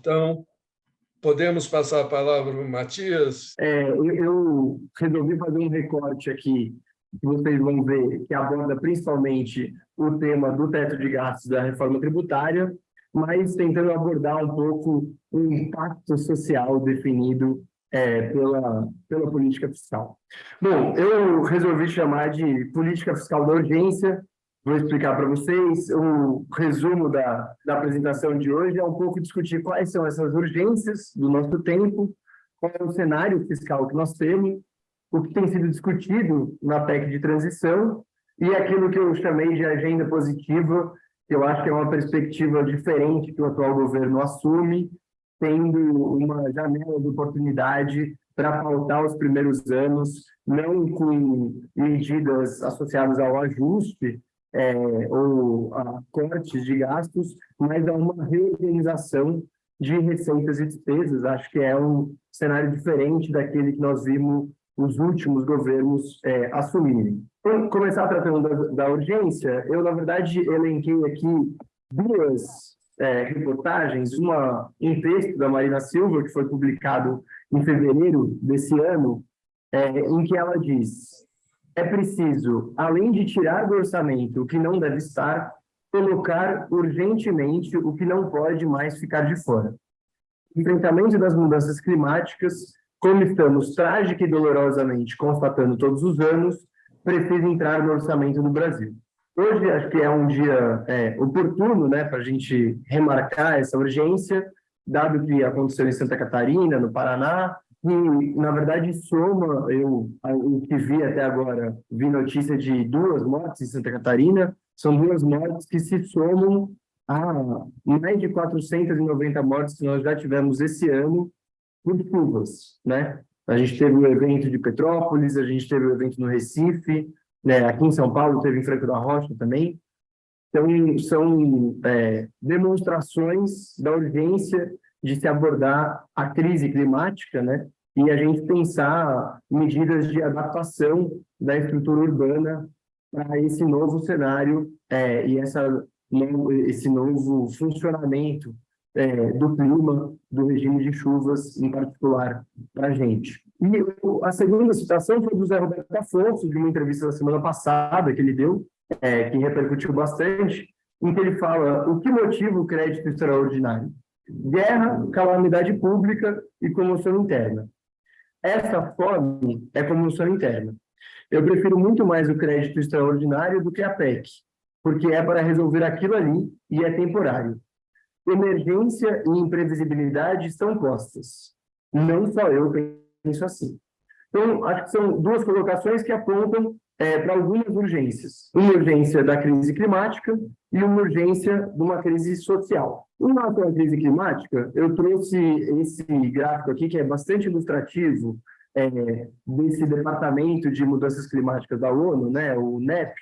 Então, podemos passar a palavra para o Matias? Eu resolvi fazer um recorte aqui, que vocês vão ver, que aborda principalmente o tema do teto de gastos da reforma tributária, mas tentando abordar um pouco o impacto social definido pela política fiscal. Bom, eu resolvi chamar de política fiscal da urgência. Vou explicar para vocês. O resumo da apresentação de hoje é um pouco discutir quais são essas urgências do nosso tempo, qual é o cenário fiscal que nós temos, o que tem sido discutido na PEC de transição e aquilo que eu chamei de agenda positiva, que eu acho que é uma perspectiva diferente que o atual governo assume, tendo uma janela de oportunidade para pautar os primeiros anos, não com medidas associadas ao ajuste ou a cortes de gastos, mas a uma reorganização de receitas e despesas. Acho que é um cenário diferente daquele que nós vimos os últimos governos assumirem. Para começar tratando da urgência, eu, na verdade, elenquei aqui duas reportagens, um texto da Marina Silva, que foi publicado em fevereiro desse ano, em que ela diz: é preciso, além de tirar do orçamento o que não deve estar, colocar urgentemente o que não pode mais ficar de fora. Enfrentamento das mudanças climáticas, como estamos trágica e dolorosamente constatando todos os anos, precisa entrar no orçamento do Brasil. Hoje, acho que é um dia oportuno, né, para a gente remarcar essa urgência, dado que aconteceu em Santa Catarina, no Paraná, e, na verdade, soma, o que vi até agora, vi notícia de 2 mortes em Santa Catarina, são 2 mortes que se somam a mais de 490 mortes que nós já tivemos esse ano por chuvas, né? A gente teve o evento de Petrópolis, a gente teve o evento no Recife, né? Aqui em São Paulo teve em Franco da Rocha também. Então, são demonstrações da urgência de se abordar a crise climática, né? E a gente pensar medidas de adaptação da estrutura urbana para esse novo cenário e esse novo funcionamento do clima, do regime de chuvas, em particular, para a gente. E a segunda citação foi do Zé Roberto Afonso, de uma entrevista da semana passada que ele deu, que repercutiu bastante, em que ele fala o que motiva o crédito extraordinário: guerra, calamidade pública e comoção interna. Essa fome é comoção interna. Eu prefiro muito mais o crédito extraordinário do que a PEC, porque é para resolver aquilo ali e é temporário. Emergência e imprevisibilidade estão postas. Não só eu penso assim. Então, acho que são duas colocações que apontam para algumas urgências. Uma urgência da crise climática e uma urgência de uma crise social. Em relação à crise climática, eu trouxe esse gráfico aqui, que é bastante ilustrativo, desse Departamento de Mudanças Climáticas da ONU, né, o NEP,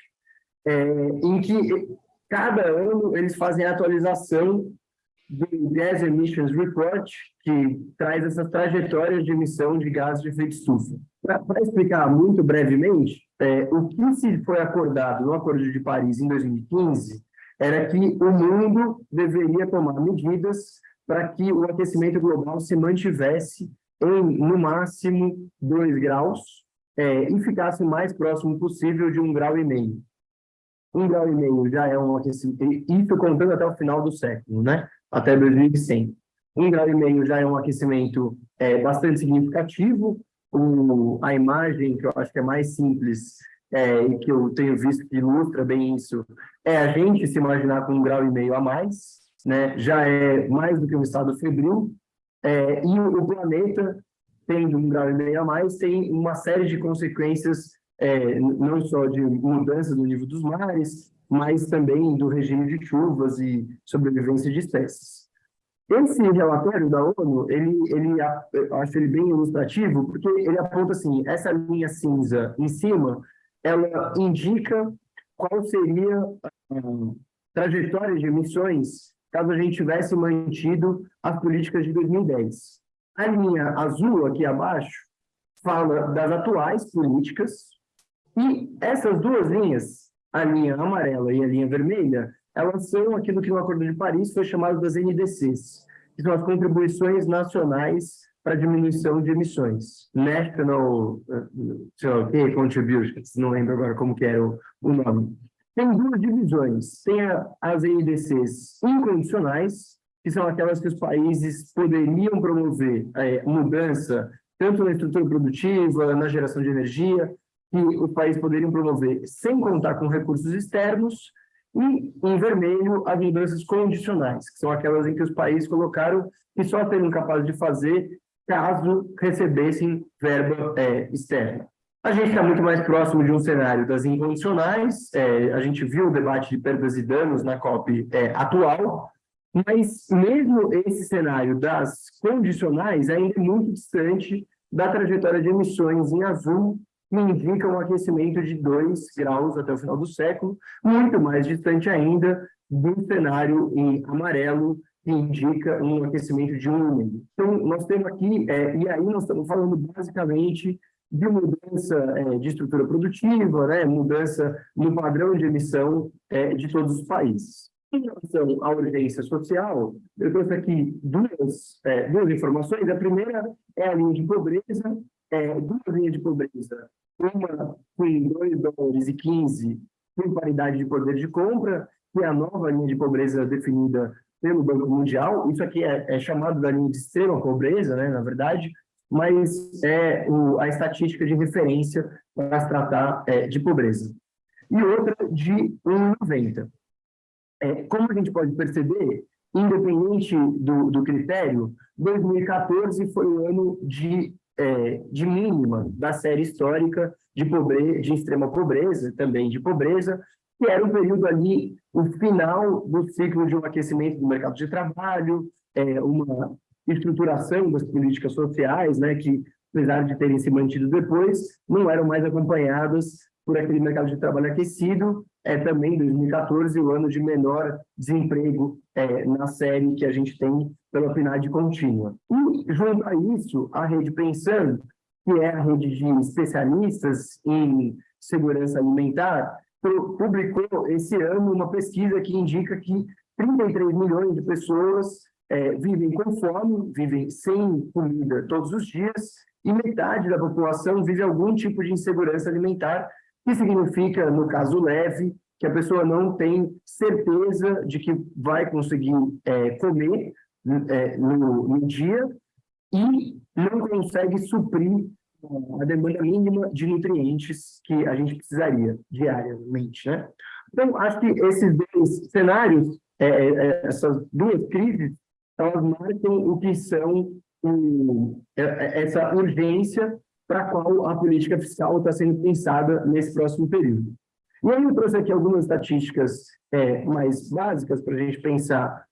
em que cada ano eles fazem a atualização do Gas Emissions Report, que traz essas trajetórias de emissão de gases de efeito estufa. Para explicar muito brevemente, o que se foi acordado no Acordo de Paris em 2015 era que o mundo deveria tomar medidas para que o aquecimento global se mantivesse em, no máximo, 2 graus e ficasse o mais próximo possível de 1,5 graus. 1,5 graus já é um aquecimento, isso contando até o final do século, né? Até 2100. 1,5 graus já é um aquecimento bastante significativo. A imagem que eu acho que é mais simples e que eu tenho visto que ilustra bem isso é a gente se imaginar com 1,5 graus a mais, né? Já é mais do que um estado febril, e o planeta, tendo 1,5 graus a mais, tem uma série de consequências, não só de mudança do nível dos mares, mas também do regime de chuvas e sobrevivência de espécies. Esse relatório da ONU, eu acho ele bem ilustrativo, porque ele aponta assim, essa linha cinza em cima, ela indica qual seria a trajetória de emissões caso a gente tivesse mantido as políticas de 2010. A linha azul aqui abaixo fala das atuais políticas e essas duas linhas, a linha amarela e a linha vermelha, elas são aquilo que no Acordo de Paris foi chamado das NDCs, que são as contribuições nacionais para a diminuição de emissões. National, sei lá o quê, Contributions, não lembro agora como que era o nome. Tem duas divisões. Tem as NDCs incondicionais, que são aquelas que os países poderiam promover mudança, tanto na estrutura produtiva, na geração de energia, que os países poderiam promover sem contar com recursos externos, e, em vermelho, as mudanças condicionais, que são aquelas em que os países colocaram que só seriam capazes de fazer caso recebessem verba externa. A gente está muito mais próximo de um cenário das incondicionais, a gente viu o debate de perdas e danos na COP atual, mas mesmo esse cenário das condicionais ainda é muito distante da trajetória de emissões em azul, que indica um aquecimento de 2 graus até o final do século, muito mais distante ainda do cenário em amarelo, que indica um aquecimento de 1,5. Então, nós temos aqui, e aí nós estamos falando basicamente de mudança de estrutura produtiva, né, mudança no padrão de emissão de todos os países. Em relação à urgência social, eu trouxe aqui duas informações. A primeira é a linha de pobreza, duas linhas de pobreza, uma com $2,15 por paridade de poder de compra, que é a nova linha de pobreza definida pelo Banco Mundial. Isso aqui é chamado da linha de extrema pobreza, né, na verdade, mas é a estatística de referência para se tratar de pobreza. E outra de 1,90. Como a gente pode perceber, independente do critério, 2014 foi o ano de mínima da série histórica de extrema pobreza, também de pobreza, que era um período ali, o final do ciclo de um aquecimento do mercado de trabalho, uma estruturação das políticas sociais, né, que, apesar de terem se mantido depois, não eram mais acompanhadas por aquele mercado de trabalho aquecido. Também 2014, o ano de menor desemprego na série que a gente tem pela PNAD contínua. E, junto a isso, a Rede Pensando, que é a rede de especialistas em segurança alimentar, publicou esse ano uma pesquisa que indica que 33 milhões de pessoas vivem com fome, vivem sem comida todos os dias, e metade da população vive algum tipo de insegurança alimentar, que significa, no caso leve, que a pessoa não tem certeza de que vai conseguir comer no dia e não consegue suprir a demanda mínima de nutrientes que a gente precisaria diariamente, né? Então, acho que esses dois cenários, essas duas crises, elas marcam o que são essa urgência para a qual a política fiscal está sendo pensada nesse próximo período. E aí eu trouxe aqui algumas estatísticas mais básicas para a gente pensar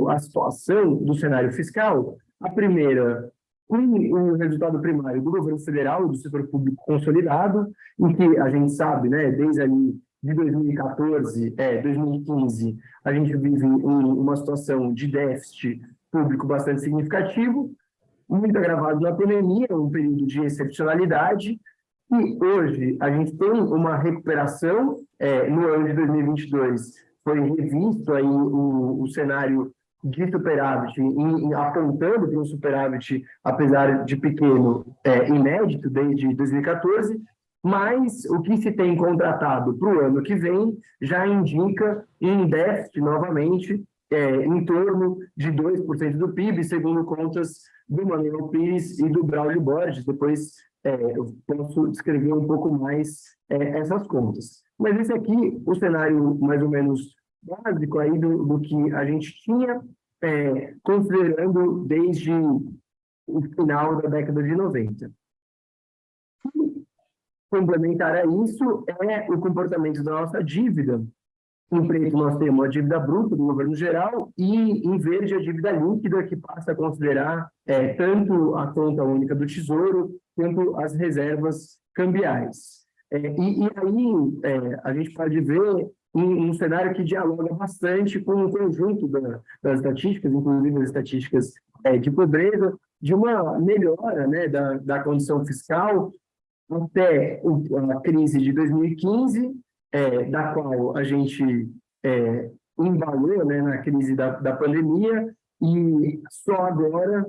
a situação do cenário fiscal. A primeira, o resultado primário do governo federal, do setor público consolidado, em que a gente sabe, né, desde ali de 2014, 2015, a gente vive uma situação de déficit público bastante significativo, muito agravado na pandemia, um período de excepcionalidade, e hoje a gente tem uma recuperação. No ano de 2022 foi revisto aí o cenário de superávit, apontando para um superávit, apesar de pequeno, inédito desde 2014, mas o que se tem contratado para o ano que vem já indica um déficit novamente em torno de 2% do PIB, segundo contas do Manuel Pires e do Braulio Borges. Depois eu posso descrever um pouco mais essas contas. Mas esse aqui, o cenário mais ou menos básico aí do que a gente tinha, considerando desde o final da década de 90. Complementar a isso é o comportamento da nossa dívida. Em preto nós temos a dívida bruta do governo geral e em verde a dívida líquida, que passa a considerar tanto a conta única do Tesouro quanto as reservas cambiais. E aí a gente pode ver um cenário que dialoga bastante com o conjunto das estatísticas, inclusive as estatísticas de pobreza, de uma melhora, né, da condição fiscal até a crise de 2015, da qual a gente embalou, né, na crise da pandemia, E só agora,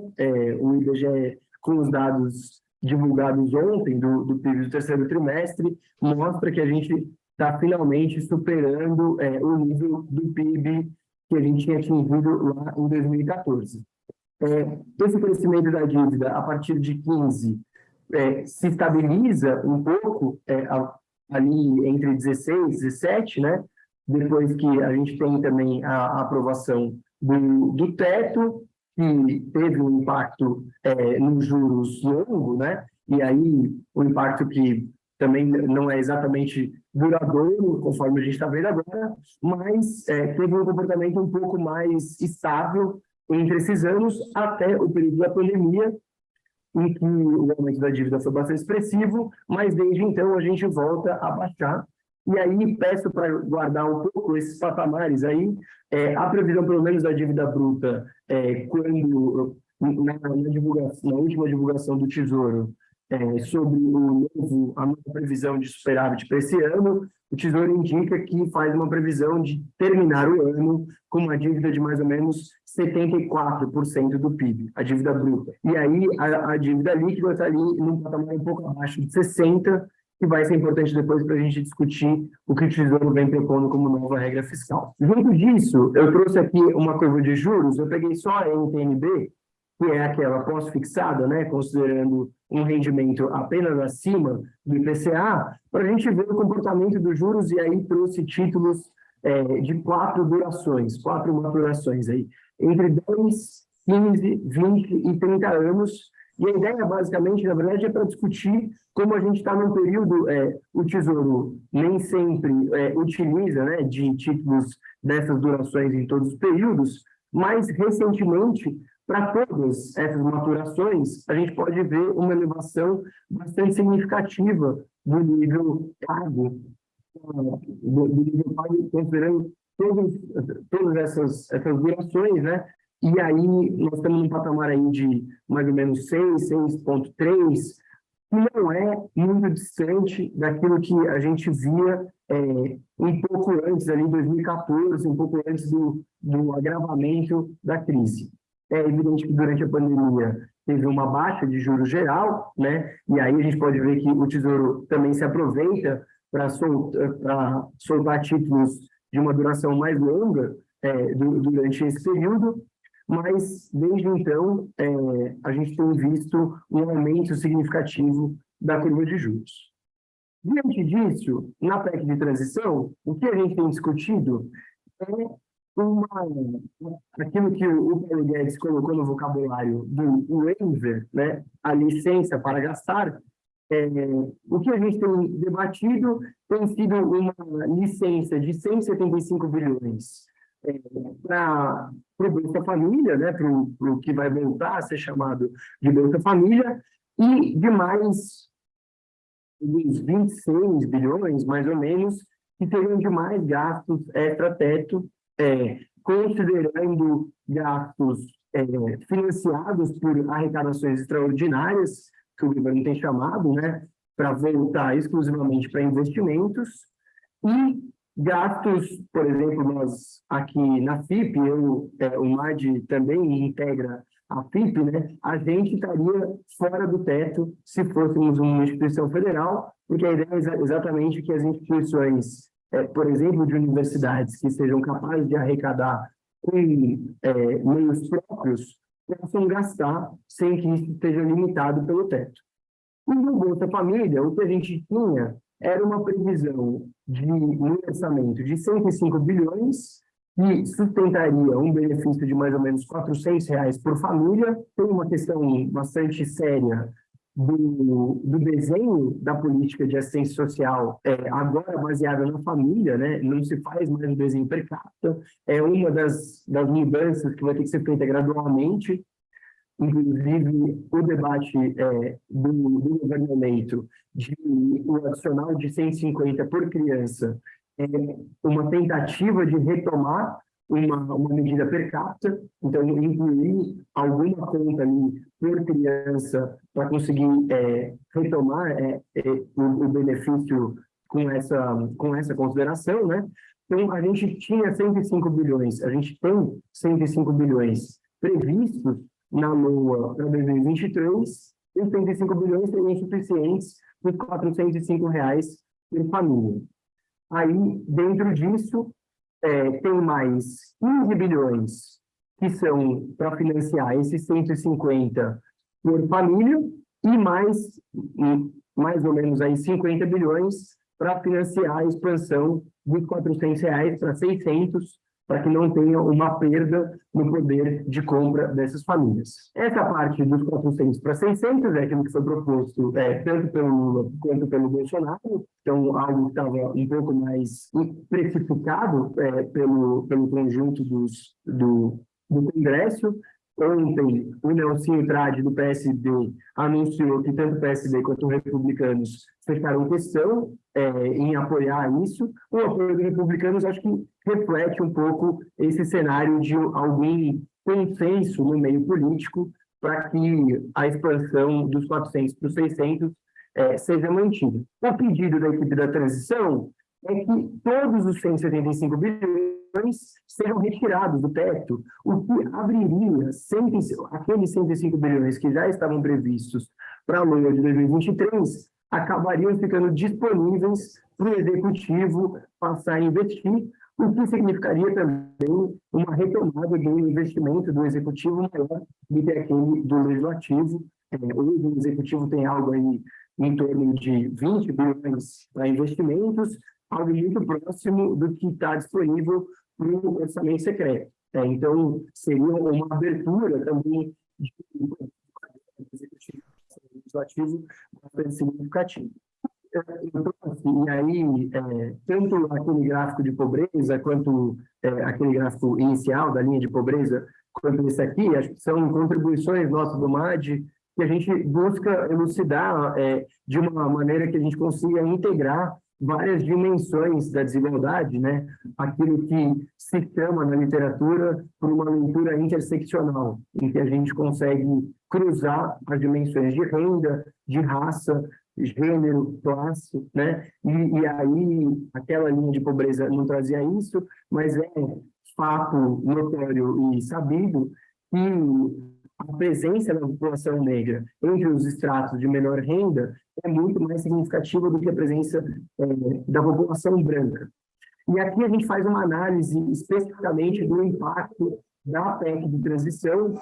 o IBGE, com os dados divulgados ontem do PIB do terceiro trimestre, mostra que a gente está finalmente superando o nível do PIB que a gente tinha atingido lá em 2014. Esse crescimento da dívida, a partir de 15, se estabiliza um pouco ali entre 16 e 17, né? Depois que a gente tem também a aprovação do teto, que teve um impacto nos juros longo, né? E aí o impacto que também não é exatamente duradouro, conforme a gente está vendo agora, mas teve um comportamento um pouco mais estável entre esses anos, até o período da pandemia, em que o aumento da dívida foi bastante expressivo, mas desde então a gente volta a baixar. E aí peço para guardar um pouco esses patamares aí, a previsão pelo menos da dívida bruta, quando na última divulgação do Tesouro, sobre a nova previsão de superávit para esse ano, o Tesouro indica que faz uma previsão de terminar o ano com uma dívida de mais ou menos 74% do PIB, a dívida bruta. E aí a dívida líquida está ali num patamar um pouco abaixo de 60%, que vai ser importante depois para a gente discutir o que o Tesouro vem propondo como nova regra fiscal. Junto disso, eu trouxe aqui uma curva de juros, eu peguei só a NTN-B, que é aquela pós-fixada, né, considerando um rendimento apenas acima do IPCA, para a gente ver o comportamento dos juros, e aí trouxe títulos de 4 durações, 4 maturações aí, entre 10, 15, 20 e 30 anos, e a ideia, basicamente, na verdade, é para discutir como a gente está num período, o Tesouro nem sempre utiliza, né, de títulos dessas durações em todos os períodos, mas, recentemente, para todas essas maturações, a gente pode ver uma elevação bastante significativa do nível pago, considerando todas essas durações, né? E aí nós estamos num patamar aí de mais ou menos 6,3, que não é muito distante daquilo que a gente via um pouco antes, ali em 2014, um pouco antes do agravamento da crise. É evidente que durante a pandemia teve uma baixa de juros geral, né? E aí a gente pode ver que o Tesouro também se aproveita para soltar títulos de uma duração mais longa durante esse período, mas desde então a gente tem visto um aumento significativo da curva de juros. Diante disso, na PEC de transição, o que a gente tem discutido é aquilo que o Paulo Guedes colocou no vocabulário do waiver, né, a licença para gastar. O que a gente tem debatido tem sido uma licença de 175 bilhões para o Bolsa Família, né, para o que vai voltar a ser chamado de Bolsa Família, e de mais uns 26 bilhões, mais ou menos, que teriam de mais gastos extra-teto, considerando gastos financiados por arrecadações extraordinárias, que o governo tem chamado, né, para voltar exclusivamente para investimentos, e gastos, por exemplo, nós aqui na FIP, o MAD também integra a FIP, né, a gente estaria fora do teto se fôssemos uma instituição federal, porque a ideia é exatamente que as instituições, por exemplo, de universidades que sejam capazes de arrecadar com meios próprios, possam gastar sem que isso esteja limitado pelo teto. E no Bolsa Família, o que a gente tinha era uma previsão no orçamento de 105 bilhões, que sustentaria um benefício de mais ou menos R$ 400 por família. Tem uma questão bastante séria do desenho da política de assistência social, agora baseada na família, né? Não se faz mais um desenho per capita, é uma das mudanças que vai ter que ser feita gradualmente. Inclusive, o debate do governamento de o adicional de 150 por criança é uma tentativa de retomar uma medida per capita, então incluir alguma conta ali por criança para conseguir retomar o benefício com essa consideração, né? Então, a gente tinha 105 bilhões, a gente tem 105 bilhões previstos na LOA para 2023, os 105 bilhões seriam insuficientes para os R$ 405 por família. Aí, dentro disso, tem mais 15 bilhões que são para financiar esses 150 por família e mais ou menos aí 50 bilhões para financiar a expansão dos R$ 400 para 600, para que não tenha uma perda no poder de compra dessas famílias. Essa parte dos 400 para 600 é aquilo que foi proposto tanto pelo Lula quanto pelo Bolsonaro, então algo que estava um pouco mais precificado pelo conjunto do Congresso. Ontem, o Nelsinho Trade, do PSD, anunciou que tanto o PSD quanto os republicanos fecharam questão em apoiar isso. O apoio dos republicanos, acho que reflete um pouco esse cenário de algum consenso no meio político para que a expansão dos 400 para os 600 seja mantida. O pedido da equipe da transição é que todos os 175 bilhões sejam retirados do teto, o que abriria aqueles 105 bilhões que já estavam previstos para a LOA de 2023, acabariam ficando disponíveis para o Executivo passar a investir, o que significaria também uma retomada do investimento do Executivo maior do que aquele do Legislativo. Hoje o Executivo tem algo aí em torno de 20 bilhões para investimentos, algo muito próximo do que está disponível para o orçamento secreto. Então, seria uma abertura também de executivo legislativo bastante significativa. E aí, tanto aquele gráfico de pobreza, quanto aquele gráfico inicial da linha de pobreza, quanto esse aqui, acho que são contribuições nossas do MAD, que a gente busca elucidar de uma maneira que a gente consiga integrar várias dimensões da desigualdade, né? Aquilo que se chama na literatura por uma leitura interseccional, em que a gente consegue cruzar as dimensões de renda, de raça, gênero, classe, né? E aí aquela linha de pobreza não trazia isso, mas é fato notório e sabido que a presença da população negra entre os estratos de menor renda é muito mais significativa do que a presença da população branca. E aqui a gente faz uma análise especificamente do impacto da PEC de transição,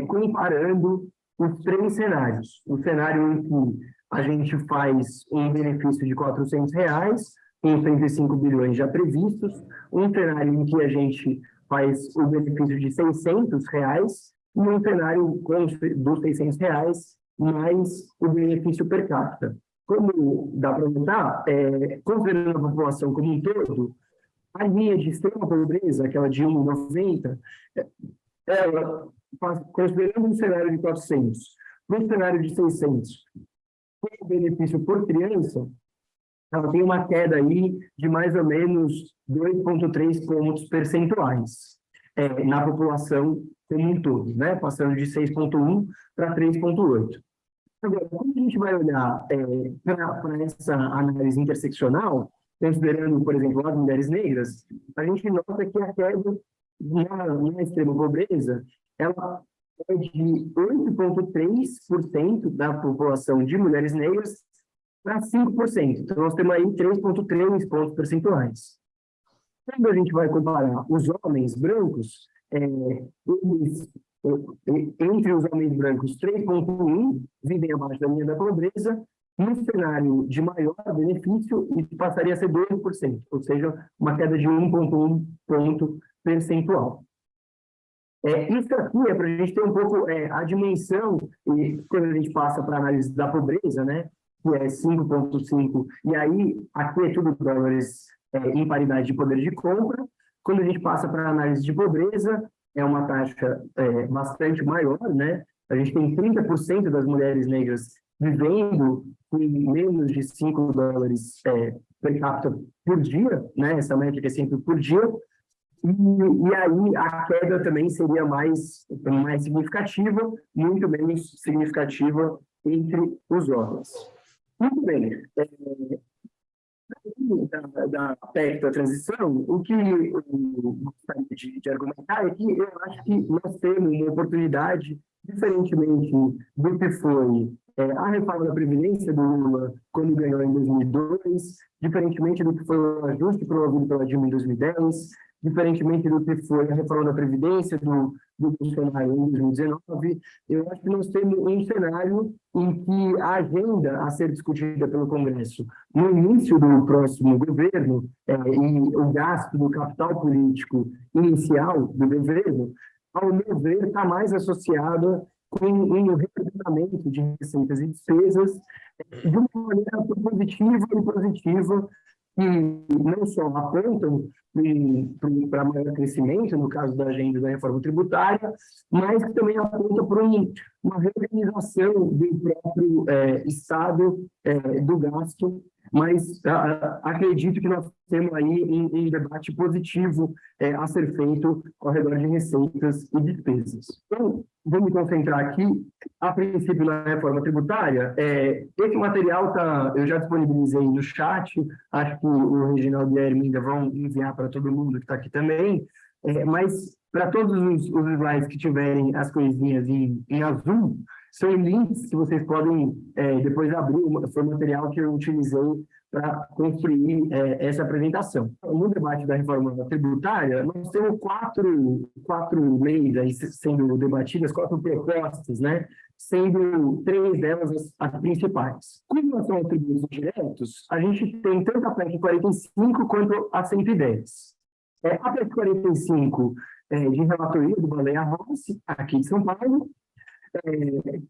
comparando os 3 cenários. O cenário em que a gente faz um benefício de R$ 400, com 35 bilhões já previstos, um cenário em que a gente faz o benefício de R$ 600, e um cenário dos R$ 600 mais o benefício per capita. Como dá para notar, considerando a população como um todo, a linha de extrema pobreza, aquela de 1,90, ela, considerando um cenário de 400, um cenário de 600, com o benefício por criança, ela tem uma queda aí de mais ou menos 2,3 pontos percentuais na população como um todo, né? Passando de 6,1 para 3,8. Agora, quando a gente vai olhar para essa análise interseccional, considerando, por exemplo, as mulheres negras, a gente nota que a queda na extrema pobreza, ela é de 8,3% da população de mulheres negras para 5%. Então, nós temos aí 3,3 pontos percentuais. Quando a gente vai comparar os homens brancos, entre os homens brancos, 3,1 vivem abaixo da linha da pobreza, num cenário de maior benefício, isso passaria a ser 2%, ou seja, uma queda de 1,1 ponto percentual. Isso aqui é para a gente ter um pouco a dimensão, e quando a gente passa para a análise da pobreza, né, que é 5,5, e aí aqui é tudo dólares em paridade de poder de compra. Quando a gente passa para a análise de pobreza, é uma taxa bastante maior, né? A gente tem 30% das mulheres negras vivendo com menos de $5 per capita por dia, né? Essa métrica é sempre por dia. E aí a queda também seria mais significativa, muito menos significativa entre os homens. Muito bem. Da PEC da transição, o que eu gostaria de argumentar é que eu acho que nós temos uma oportunidade, diferentemente do que foi a reforma da Previdência do Lula, quando ganhou em 2002, diferentemente do que foi o ajuste promovido pela Dilma em 2010, diferentemente do que foi a reforma da Previdência do Bolsonaro em 2019, eu acho que nós temos um cenário em que a agenda a ser discutida pelo Congresso no início do próximo governo e o gasto do capital político inicial do governo, ao meu ver, está mais associada com um reordenamento de receitas e despesas de uma maneira positiva e positiva, que não só apontam para maior crescimento, no caso da agenda da reforma tributária, mas que também aponta para uma reorganização do próprio Estado do gasto, mas acredito que nós temos aí um debate positivo a ser feito ao redor de receitas e despesas. Então, vou me concentrar aqui, a princípio, na reforma tributária. Esse material eu já disponibilizei no chat, acho que o Reginaldo e a Herminda vão enviar para todo mundo que está aqui também, mas para todos os slides que tiverem as coisinhas em azul, são links que vocês podem depois abrir, foi o material que eu utilizei para construir essa apresentação. No debate da reforma tributária, nós temos quatro leis aí sendo debatidas, 4 propostas, né? Sendo 3 delas as principais. Com relação aos tributos diretos, a gente tem tanto a PEC 45 quanto a 110. A PEC 45 de relatoria do Baleia Rossi, aqui de São Paulo,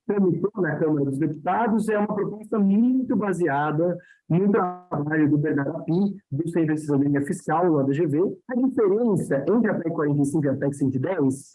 tramitou na Câmara dos Deputados, é uma proposta muito baseada no trabalho do Bernardo Api, do Centro de Cidadania Fiscal, o ADGV. A diferença entre a PEC 45 e a PEC 110,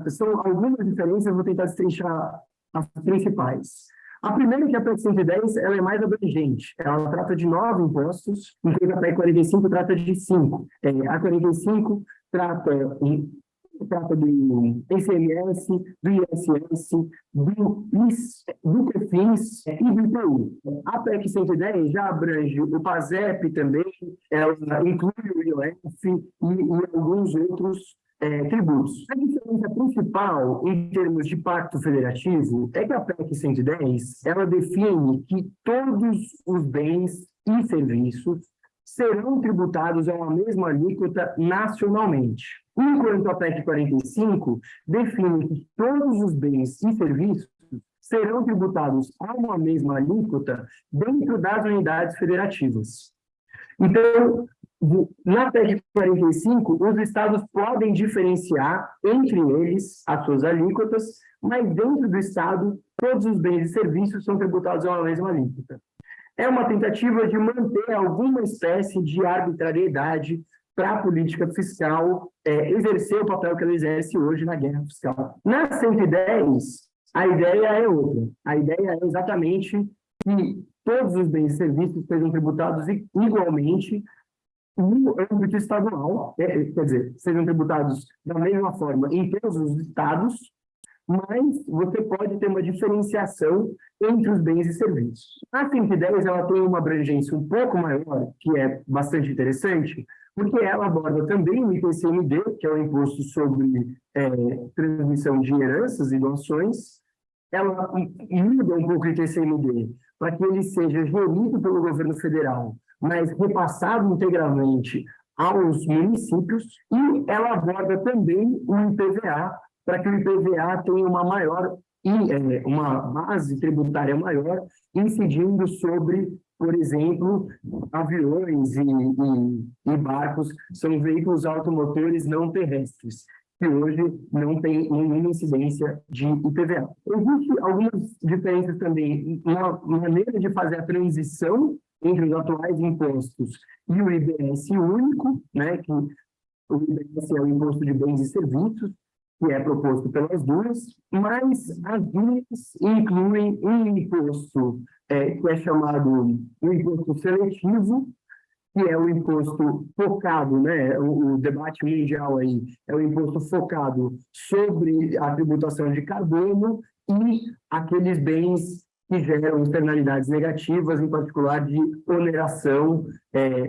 são algumas diferenças, eu vou tentar destrinchar as principais. A primeira é que a PEC 110 ela é mais abrangente, ela trata de 9 impostos, enquanto a PEC 45 trata de 5. A 45 trata do ICMS, do ISS, do PIS, do COFINS e do IPI. A PEC 110 já abrange o PASEP também, ela inclui o IOF e alguns outros tributos. A diferença principal em termos de pacto federativo é que a PEC 110 ela define que todos os bens e serviços serão tributados a uma mesma alíquota nacionalmente. Enquanto a PEC 45 define que todos os bens e serviços serão tributados a uma mesma alíquota dentro das unidades federativas. Então, na PEC 45, os estados podem diferenciar entre eles as suas alíquotas, mas dentro do estado, todos os bens e serviços são tributados a uma mesma alíquota. É uma tentativa de manter alguma espécie de arbitrariedade para a política fiscal exercer o papel que ela exerce hoje na guerra fiscal. Na 110, a ideia é outra. A ideia é exatamente que todos os bens e serviços sejam tributados igualmente no âmbito estadual, quer dizer, sejam tributados da mesma forma em todos os estados, mas você pode ter uma diferenciação entre os bens e serviços. A 110 ela tem uma abrangência um pouco maior, que é bastante interessante, porque ela aborda também o IPCMD, que é o Imposto sobre Transmissão de Heranças e Doações. Ela muda um pouco o IPCMD para que ele seja gerido pelo governo federal, mas repassado integralmente aos municípios, e ela aborda também o IPVA, para que o IPVA tenha uma base tributária maior, incidindo sobre, por exemplo, aviões e barcos, são veículos automotores não terrestres, que hoje não tem nenhuma incidência de IPVA. Existem algumas diferenças também na maneira de fazer a transição entre os atuais impostos e o IBS único, né, que o IBS é o Imposto de Bens e Serviços, que é proposto pelas duas, mas as duas incluem um imposto que é chamado o imposto seletivo, que é o imposto focado, né? O debate mundial aí é o imposto focado sobre a tributação de carbono e aqueles bens que geram externalidades negativas, em particular de oneração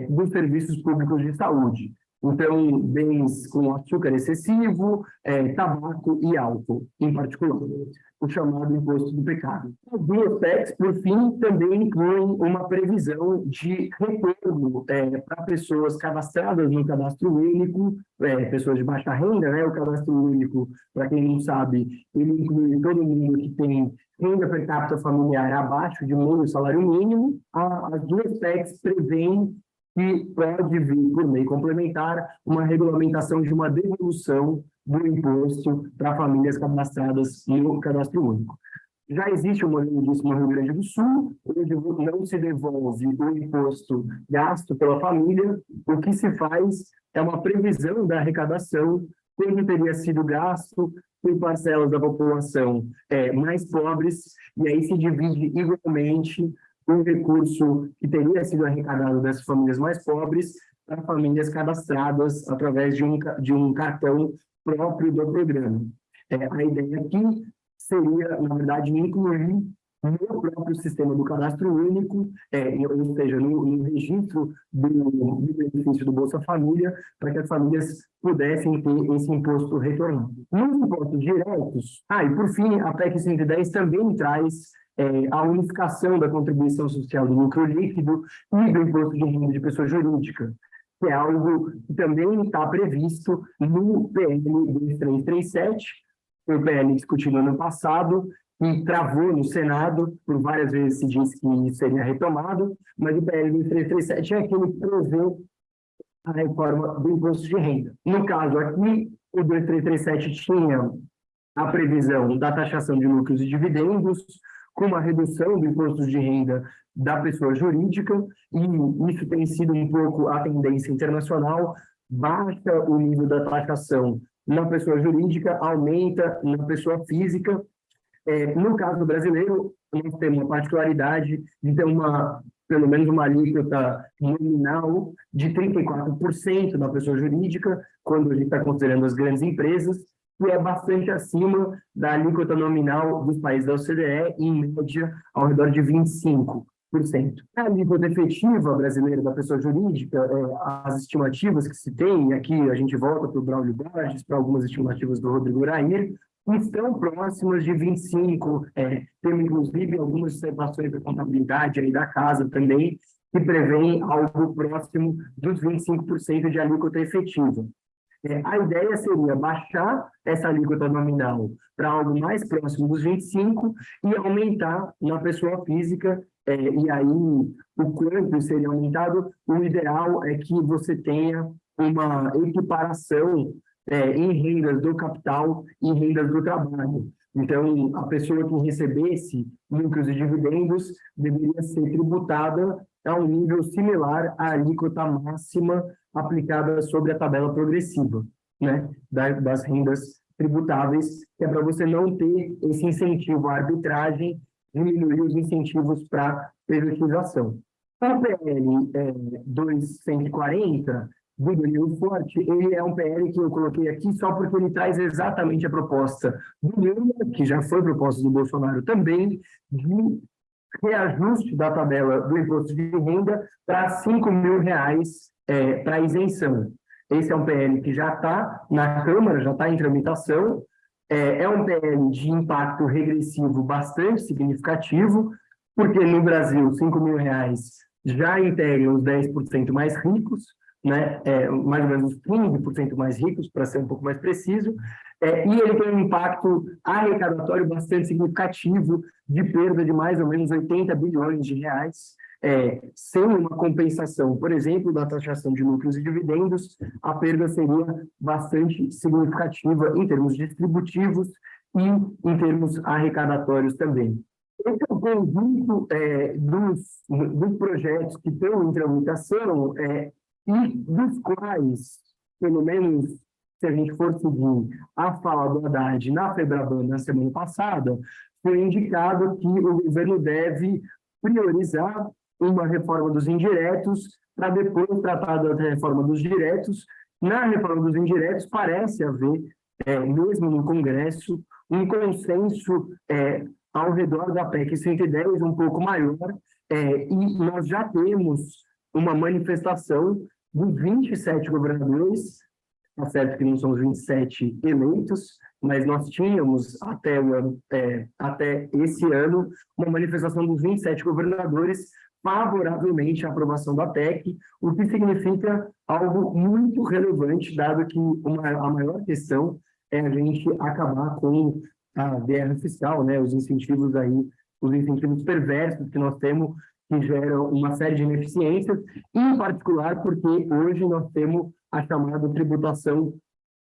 dos serviços públicos de saúde. Então, bens com açúcar excessivo, tabaco e álcool, em particular, o chamado imposto do pecado. As duas PECs, por fim, também incluem uma previsão de retorno para pessoas cadastradas no cadastro único, pessoas de baixa renda, né? O cadastro único, para quem não sabe, ele inclui todo mundo que tem renda per capita familiar abaixo de meio salário mínimo. As duas PECs prevêem que pode vir, por meio complementar, uma regulamentação de uma devolução do imposto para famílias cadastradas no cadastro único. Já existe um modelo disso no Rio Grande do Sul, onde não se devolve o imposto gasto pela família, o que se faz é uma previsão da arrecadação, quando teria sido gasto por parcelas da população mais pobres, e aí se divide igualmente o recurso que teria sido arrecadado dessas famílias mais pobres para famílias cadastradas através de um cartão próprio do programa. A ideia aqui seria, na verdade, incluir no próprio sistema do cadastro único, ou seja, no registro do benefício do Bolsa Família, para que as famílias pudessem ter esse imposto retornado. Nos impostos diretos, e por fim, a PEC 110 também traz a unificação da contribuição social do lucro líquido e do imposto de renda de pessoa jurídica, que é algo que também está previsto no PL 2337, o PL discutido no ano passado, e travou no Senado, por várias vezes se disse que seria retomado, mas o PL 2337 é aquele que prevê a reforma do imposto de renda. No caso aqui, o 2337 tinha a previsão da taxação de lucros e dividendos, com uma redução do imposto de renda da pessoa jurídica, e isso tem sido um pouco a tendência internacional, baixa o nível da taxação na pessoa jurídica, aumenta na pessoa física. No caso brasileiro, nós temos uma particularidade de ter pelo menos uma alíquota nominal de 34% na pessoa jurídica, quando a gente está considerando as grandes empresas, que é bastante acima da alíquota nominal dos países da OCDE, em média, ao redor de 25%. A alíquota efetiva brasileira da pessoa jurídica, as estimativas que se tem, aqui a gente volta para o Braulio Borges, para algumas estimativas do Rodrigo Urair, estão próximas de 25%. Temos, inclusive, algumas observações da contabilidade aí da casa também, que prevêem algo próximo dos 25% de alíquota efetiva. A ideia seria baixar essa alíquota nominal para algo mais próximo dos 25% e aumentar na pessoa física, e aí o quanto seria aumentado, o ideal é que você tenha uma equiparação em rendas do capital e rendas do trabalho. Então, a pessoa que recebesse lucros e dividendos deveria ser tributada a um nível similar à alíquota máxima aplicada sobre a tabela progressiva, né, das rendas tributáveis, que é para você não ter esse incentivo à arbitragem, diminuir os incentivos para privatização. O PL 2140, do Danilo Forte, ele é um PL que eu coloquei aqui só porque ele traz exatamente a proposta do Lula, que já foi proposta do Bolsonaro também, de reajuste da tabela do imposto de renda para R$ 5.000 para isenção. Esse é um PL que já está na Câmara, já está em tramitação, é um PL de impacto regressivo bastante significativo, porque no Brasil R$ 5.000 já integram os 10% mais ricos, né, mais ou menos 15% mais ricos, para ser um pouco mais preciso, e ele tem um impacto arrecadatório bastante significativo, de perda de mais ou menos 80 bilhões de reais, sem uma compensação, por exemplo, da taxação de lucros e dividendos, a perda seria bastante significativa em termos distributivos e em termos arrecadatórios também. Esse é o conjunto dos projetos que estão em tramitação, e dos quais, pelo menos, se a gente for seguir a fala do Haddad na Febraban na semana passada, foi indicado que o governo deve priorizar uma reforma dos indiretos para depois tratar da reforma dos diretos. Na reforma dos indiretos, parece haver, mesmo no Congresso, um consenso ao redor da PEC 110, um pouco maior, e nós já temos uma manifestação dos 27 governadores, tá certo que não são os 27 eleitos, mas nós tínhamos até esse ano uma manifestação dos 27 governadores favoravelmente à aprovação da PEC, o que significa algo muito relevante, dado que a maior questão é a gente acabar com a guerra fiscal, né, os incentivos perversos que nós temos, que geram uma série de ineficiências, em particular porque hoje nós temos a chamada tributação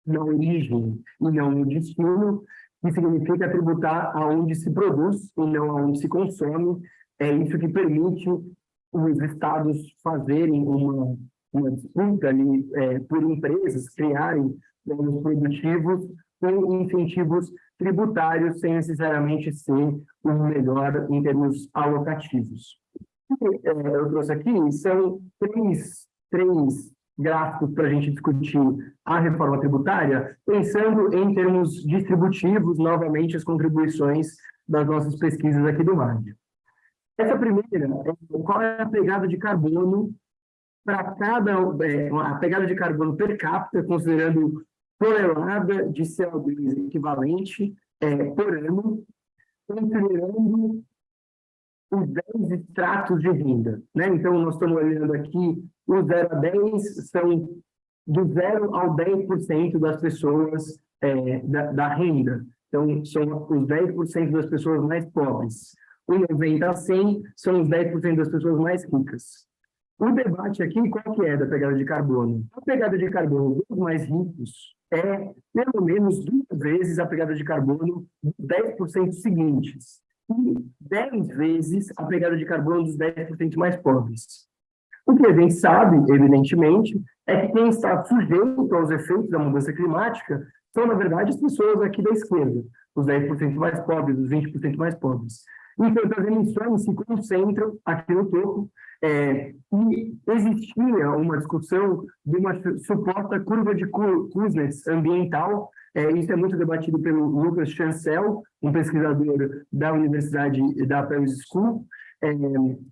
na origem e não no destino, que significa tributar aonde se produz e não aonde se consome. É isso que permite os estados fazerem uma disputa ali, por empresas, criarem planos produtivos com incentivos tributários, sem necessariamente ser o melhor em termos alocativos. Eu trouxe aqui, são três gráficos para a gente discutir a reforma tributária, pensando em termos distributivos, novamente, as contribuições das nossas pesquisas aqui do MAD. Essa primeira, qual é a pegada de carbono para a pegada de carbono per capita, considerando tonelada de CO2 equivalente por ano, considerando os 10 estratos de renda, né? Então, nós estamos olhando aqui, os 0 a 10 são do 0 ao 10% das pessoas da renda. Então, são os 10% das pessoas mais pobres. O 90 a 100 são os 10% das pessoas mais ricas. O debate aqui, qual que é da pegada de carbono? A pegada de carbono dos mais ricos é, pelo menos, 2 vezes a pegada de carbono dos 10% seguintes. E 10 vezes a pegada de carbono dos 10% mais pobres. O que a gente sabe, evidentemente, é que quem está sujeito aos efeitos da mudança climática são, na verdade, as pessoas aqui da esquerda, os 10% mais pobres, os 20% mais pobres. Então, as emissões se concentram aqui no topo, e existia uma discussão de uma suposta curva de Kuznets ambiental. Isso é muito debatido pelo Lucas Chancel, um pesquisador da Universidade da Paris School.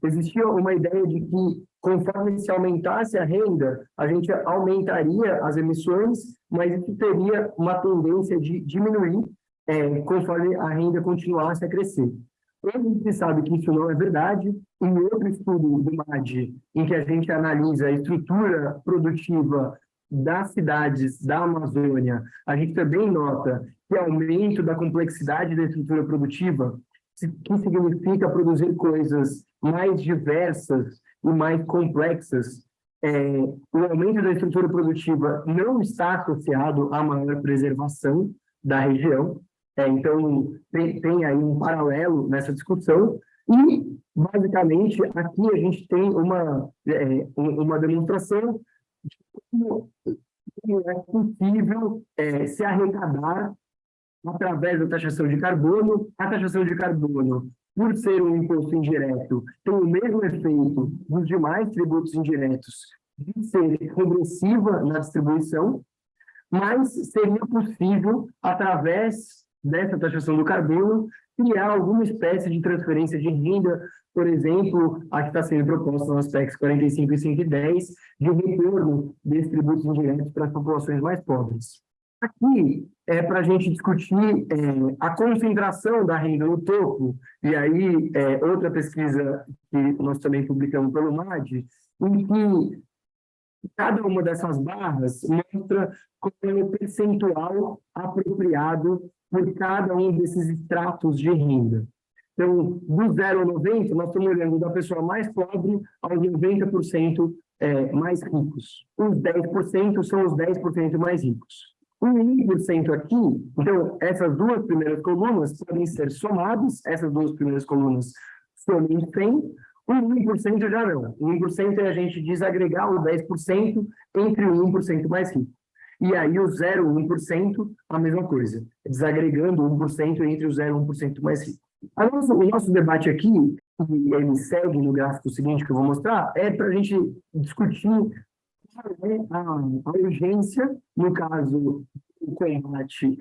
Existia uma ideia de que, conforme se aumentasse a renda, a gente aumentaria as emissões, mas isso teria uma tendência de diminuir conforme a renda continuasse a crescer. Hoje a gente sabe que isso não é verdade. Em outro estudo do MAD, em que a gente analisa a estrutura produtiva das cidades da Amazônia, a gente também nota que o aumento da complexidade da estrutura produtiva, que significa produzir coisas mais diversas e mais complexas, o aumento da estrutura produtiva não está associado à maior preservação da região. Então, tem aí um paralelo nessa discussão e, basicamente, aqui a gente tem uma demonstração de como é possível se arrecadar através da taxação de carbono. A taxação de carbono, por ser um imposto indireto, tem o mesmo efeito dos demais tributos indiretos de ser regressiva na distribuição, mas seria possível, através dessa taxação do carbono, criar alguma espécie de transferência de renda, por exemplo, a que está sendo proposta nas PECs 45 e 110, de retorno desses tributos indiretos para as populações mais pobres. Aqui é para a gente discutir a concentração da renda no topo, e aí outra pesquisa que nós também publicamos pelo MAD, em que cada uma dessas barras mostra qual é o percentual apropriado por cada um desses estratos de renda. Então, do 0 ao 90, nós estamos olhando da pessoa mais pobre aos 90% mais ricos. Os 10% são os 10% mais ricos. O 1% aqui, então, essas duas primeiras colunas podem ser somadas, essas duas primeiras colunas somem 100, o 1% já não. O 1% é a gente desagregar o 10% entre o 1% mais rico. E aí o 0 e o 1%, a mesma coisa, desagregando o 1% entre o 0 e o 1% mais rico. O nosso debate aqui, e ele segue no gráfico seguinte que eu vou mostrar, é para a gente discutir a urgência, no caso, o combate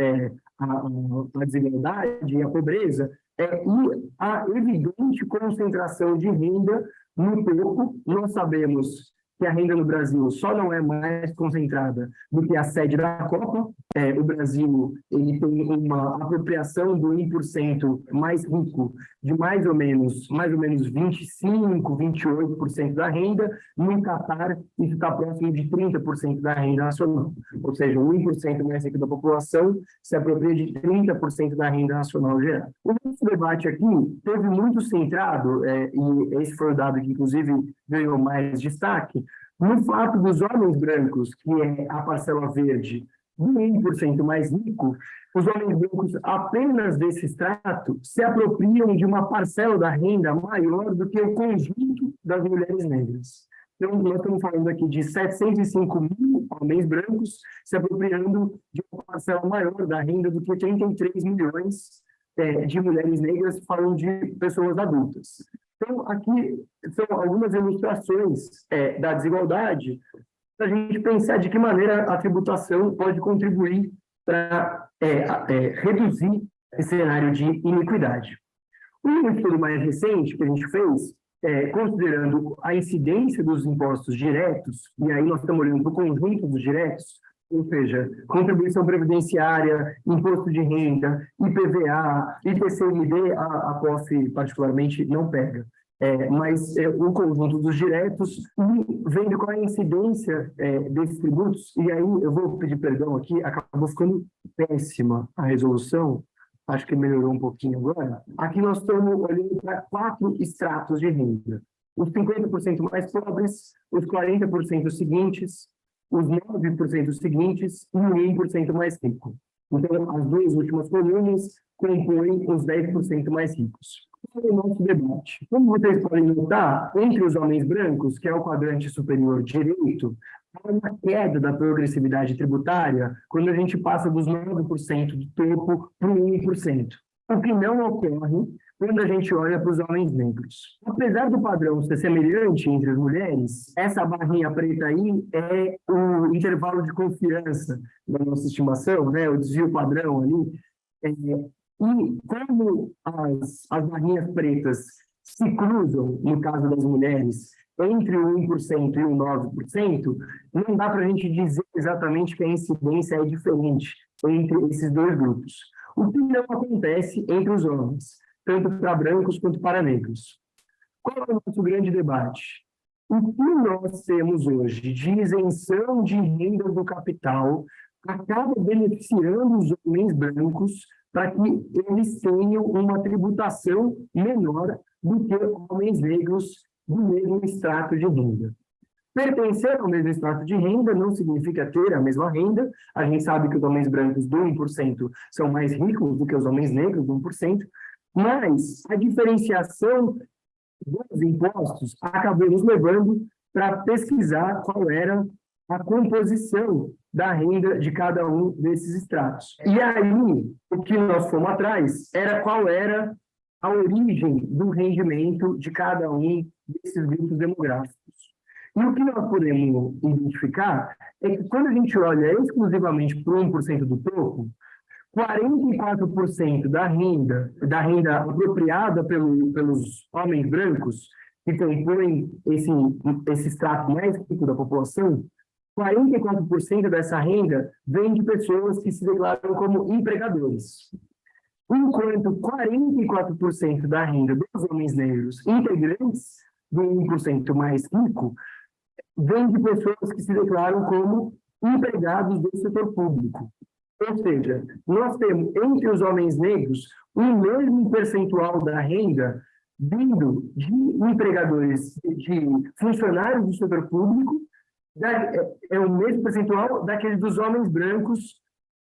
à desigualdade e à pobreza, e a evidente concentração de renda no topo. Nós sabemos que a renda no Brasil só não é mais concentrada do que a sede da Copa. O Brasil ele tem uma apropriação do 1% mais rico de mais ou menos 25, 28% da renda. No Catar, isso está próximo de 30% da renda nacional. Ou seja, o 1% mais rico da população se apropria de 30% da renda nacional geral. O nosso debate aqui teve muito centrado, e esse foi o dado que, inclusive, ganhou mais destaque, no fato dos homens brancos, que é a parcela verde do 1% mais rico, os homens brancos apenas desse extrato se apropriam de uma parcela da renda maior do que o conjunto das mulheres negras. Então, nós estamos falando aqui de 705 mil homens brancos se apropriando de uma parcela maior da renda do que 33 milhões de mulheres negras, falando de pessoas adultas. Então, aqui são algumas ilustrações da desigualdade para a gente pensar de que maneira a tributação pode contribuir para reduzir esse cenário de iniquidade. Um estudo mais recente que a gente fez, considerando a incidência dos impostos diretos, e aí nós estamos olhando para o conjunto dos diretos, ou seja, contribuição previdenciária, imposto de renda, IPVA, IPCMD, a POF particularmente não pega. Mas o conjunto dos diretos, e vendo qual é a incidência desses tributos, e aí eu vou pedir perdão aqui, acabou ficando péssima a resolução, acho que melhorou um pouquinho agora. Aqui nós estamos olhando para 4 estratos de renda. Os 50% mais pobres, os 40% seguintes, os 9% seguintes e o 1% mais rico. Então, as duas últimas colunas compõem os 10% mais ricos. Qual é o nosso debate? Como vocês podem notar, entre os homens brancos, que é o quadrante superior direito, há uma queda da progressividade tributária quando a gente passa dos 9% do topo para o 1%. O que não ocorre quando a gente olha para os homens negros. Apesar do padrão ser semelhante entre as mulheres, essa barrinha preta aí é o intervalo de confiança da nossa estimação, né? O desvio padrão ali. E como as barrinhas pretas se cruzam, no caso das mulheres, entre o 1% e o 9%, não dá para a gente dizer exatamente que a incidência é diferente entre esses dois grupos. O que não acontece entre os homens, tanto para brancos quanto para negros. Qual é o nosso grande debate? O que nós temos hoje de isenção de rendas do capital acaba beneficiando os homens brancos para que eles tenham uma tributação menor do que homens negros do mesmo extrato de renda. Pertencer ao mesmo extrato de renda não significa ter a mesma renda. A gente sabe que os homens brancos do 1% são mais ricos do que os homens negros do 1%, mas a diferenciação dos impostos acabou nos levando para pesquisar qual era a composição da renda de cada um desses estratos. E aí, o que nós fomos atrás era qual era a origem do rendimento de cada um desses grupos demográficos. E o que nós podemos identificar é que quando a gente olha exclusivamente para o 1% do topo, 44% da renda apropriada pelos homens brancos, que compõem esse extrato mais rico da população, 44% dessa renda vem de pessoas que se declaram como empregadores. Enquanto 44% da renda dos homens negros integrantes do 1% mais rico vem de pessoas que se declaram como empregados do setor público. Ou seja, nós temos entre os homens negros o mesmo percentual da renda vindo de empregadores, de funcionários do setor público, é o mesmo percentual daqueles dos homens brancos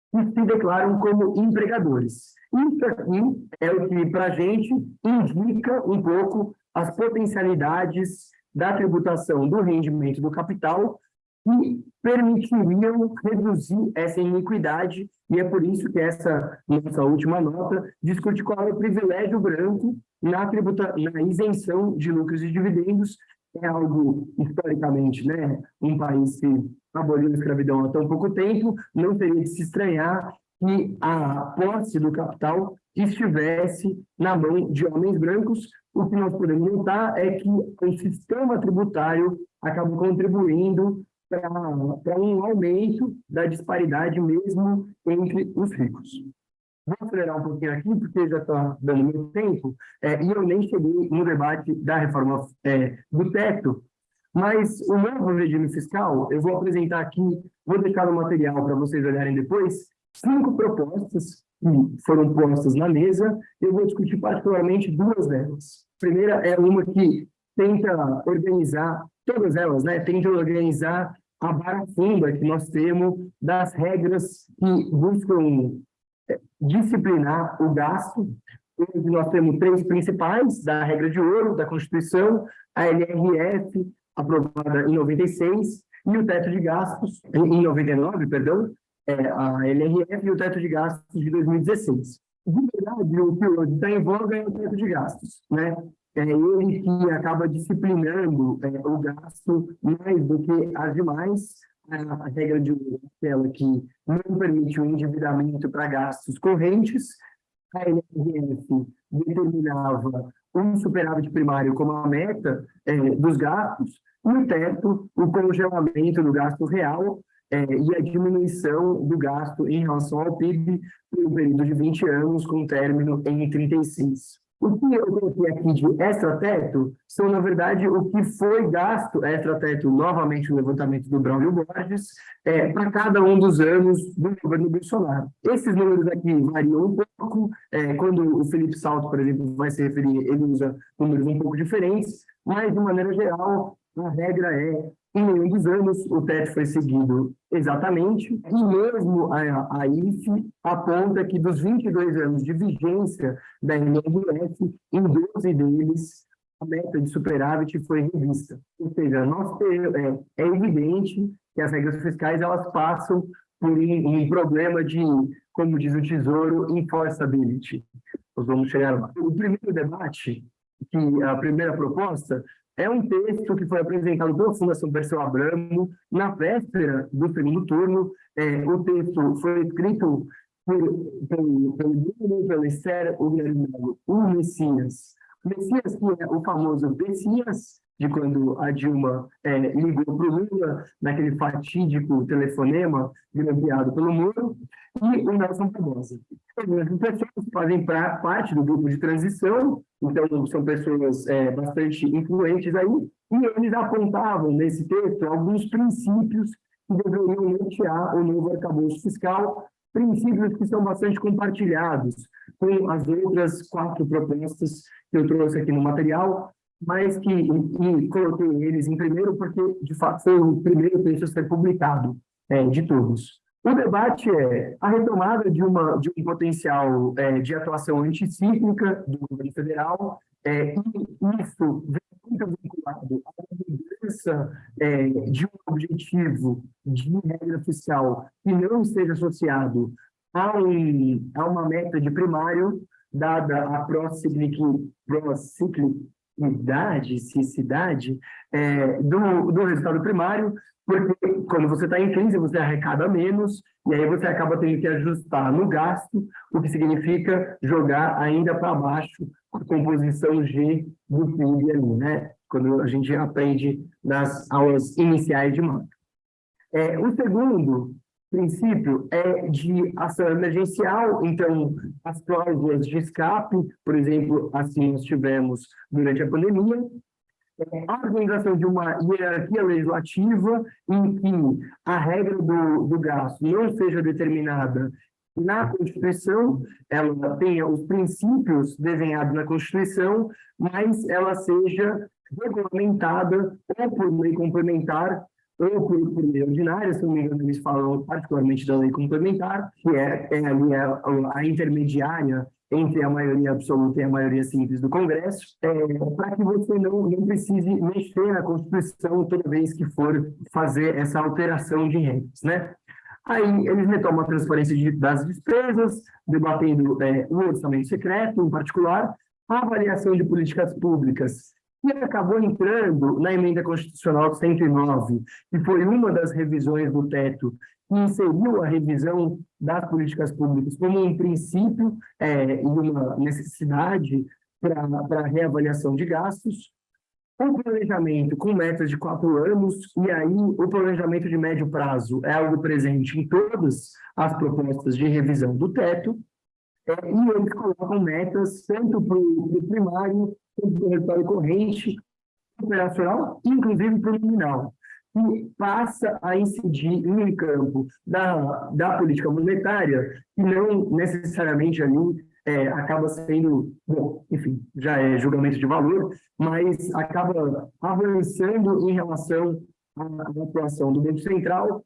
que se declaram como empregadores. Isso aqui é o que, para a gente, indica um pouco as potencialidades da tributação do rendimento do capital que permitiriam reduzir essa iniquidade, e é por isso que essa nossa última nota discute qual é o privilégio branco na isenção de lucros e dividendos. É algo, historicamente, né, um país que aboliu a escravidão há tão pouco tempo, não teria de se estranhar que a posse do capital estivesse na mão de homens brancos. O que nós podemos notar é que o sistema tributário acaba contribuindo para um aumento da disparidade mesmo entre os ricos. Vou acelerar um pouquinho aqui, porque já está dando muito tempo, e eu nem cheguei no debate da reforma do teto, mas o novo regime fiscal, eu vou apresentar aqui, vou deixar no material para vocês olharem depois, 5 propostas que foram postas na mesa, eu vou discutir particularmente 2 delas. A primeira é uma que tenta organizar, todas elas, né, tenta organizar a vara funda que nós temos das regras que buscam disciplinar o gasto. Hoje nós temos 3 principais, da regra de ouro, da Constituição, a LRF, aprovada em 96, e o teto de gastos, em 99, perdão, a LRF e o teto de gastos de 2016. De verdade, o que hoje está em voga é o teto de gastos, né? É ele que acaba disciplinando o gasto mais do que as demais. A regra de ouro é aquela que não permite o endividamento para gastos correntes. A LRF determinava um superávit primário como a meta dos gastos, e o teto, o congelamento do gasto real e a diminuição do gasto em relação ao PIB por um período de 20 anos, com término em 36. O que eu coloquei aqui de extrateto são, na verdade, o que foi gasto, extrateto, novamente o levantamento do Braulio Borges, para cada um dos anos do governo Bolsonaro. Esses números aqui variam um pouco, quando o Felipe Salto, por exemplo, vai se referir, ele usa números um pouco diferentes, mas, de maneira geral, a regra é, em nenhum dos anos, o teto foi seguido exatamente, e mesmo a IFE aponta que dos 22 anos de vigência da NRF, em 12 deles, a meta de superávit foi revista. Ou seja, é evidente que as regras fiscais elas passam por um problema de, como diz o Tesouro, enforceability. Nós vamos chegar lá. O primeiro debate, a primeira proposta, é um texto que foi apresentado pela Fundação Perseu Abramo na véspera do segundo turno. O texto foi escrito pelo Esther, o Messias. O Messias, que é o famoso Messias, de quando a Dilma ligou para o Lula, naquele fatídico telefonema grampeado pelo Moro, e o Nelson Barbosa. Essas pessoas fazem parte do grupo de transição, então são pessoas bastante influentes aí, e eles apontavam nesse texto alguns princípios que deveriam nortear o novo arcabouço fiscal, princípios que são bastante compartilhados com as outras 4 propostas que eu trouxe aqui no material, mas que coloquei eles em primeiro porque, de fato, foi o primeiro texto a ser publicado de todos. O debate é a retomada de um potencial de atuação anticíclica do governo federal, e isso vem muito vinculado à mudança de um objetivo de regra fiscal que não esteja associado a uma meta de primário, dada a ciclicidade do resultado primário, porque quando você está em crise, você arrecada menos, e aí você acaba tendo que ajustar no gasto, o que significa jogar ainda para baixo a composição G do PIB ali, né? Quando a gente aprende nas aulas iniciais de macro. O segundo princípio é de ação emergencial, então as cláusulas de escape, por exemplo, assim nós tivemos durante a pandemia, a organização de uma hierarquia legislativa em que a regra do gasto não seja determinada na Constituição, ela tenha os princípios desenhados na Constituição, mas ela seja regulamentada ou por lei complementar ou por lei ordinária. Se não me engano, eles falam particularmente da lei complementar, que é a intermediária entre a maioria absoluta e a maioria simples do Congresso, para que você não precise mexer na Constituição toda vez que for fazer essa alteração de regras, né? Aí eles retomam a transparência das despesas, debatendo o orçamento secreto, em particular, a avaliação de políticas públicas E acabou entrando na Emenda Constitucional 109, que foi uma das revisões do teto, que inseriu a revisão das políticas públicas como um princípio e uma necessidade para a reavaliação de gastos. O planejamento com metas de 4 anos, e aí o planejamento de médio prazo é algo presente em todas as propostas de revisão do teto, e eles colocam metas tanto para o primário, quanto para o resultado corrente, operacional, inclusive para o nominal, que passa a incidir em um campo da política monetária, que não necessariamente ali acaba sendo, bom, enfim, já é julgamento de valor, mas acaba avançando em relação à atuação do Banco Central.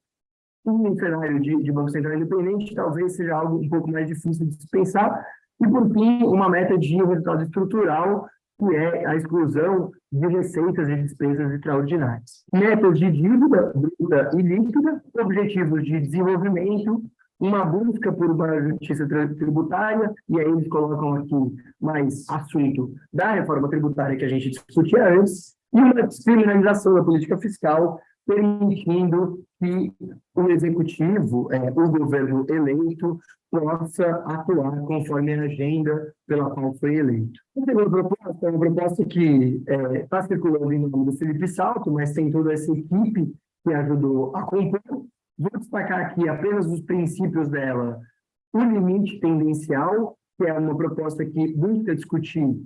Um cenário de Banco Central independente talvez seja algo um pouco mais difícil de dispensar. E, por fim, uma meta de resultado estrutural, que é a exclusão de receitas e despesas extraordinárias. Metas de dívida bruta e líquida, objetivos de desenvolvimento, uma busca por uma justiça tributária, e aí eles colocam aqui mais assunto da reforma tributária que a gente discutia antes, e uma descriminalização da política fiscal, permitindo que o executivo, o governo eleito, possa atuar conforme a agenda pela qual foi eleito. A segunda proposta é uma proposta que está circulando em nome do Felipe Salto, mas tem toda essa equipe que ajudou a compor. Vou destacar aqui apenas os princípios dela. O limite tendencial, que é uma proposta que busca discutir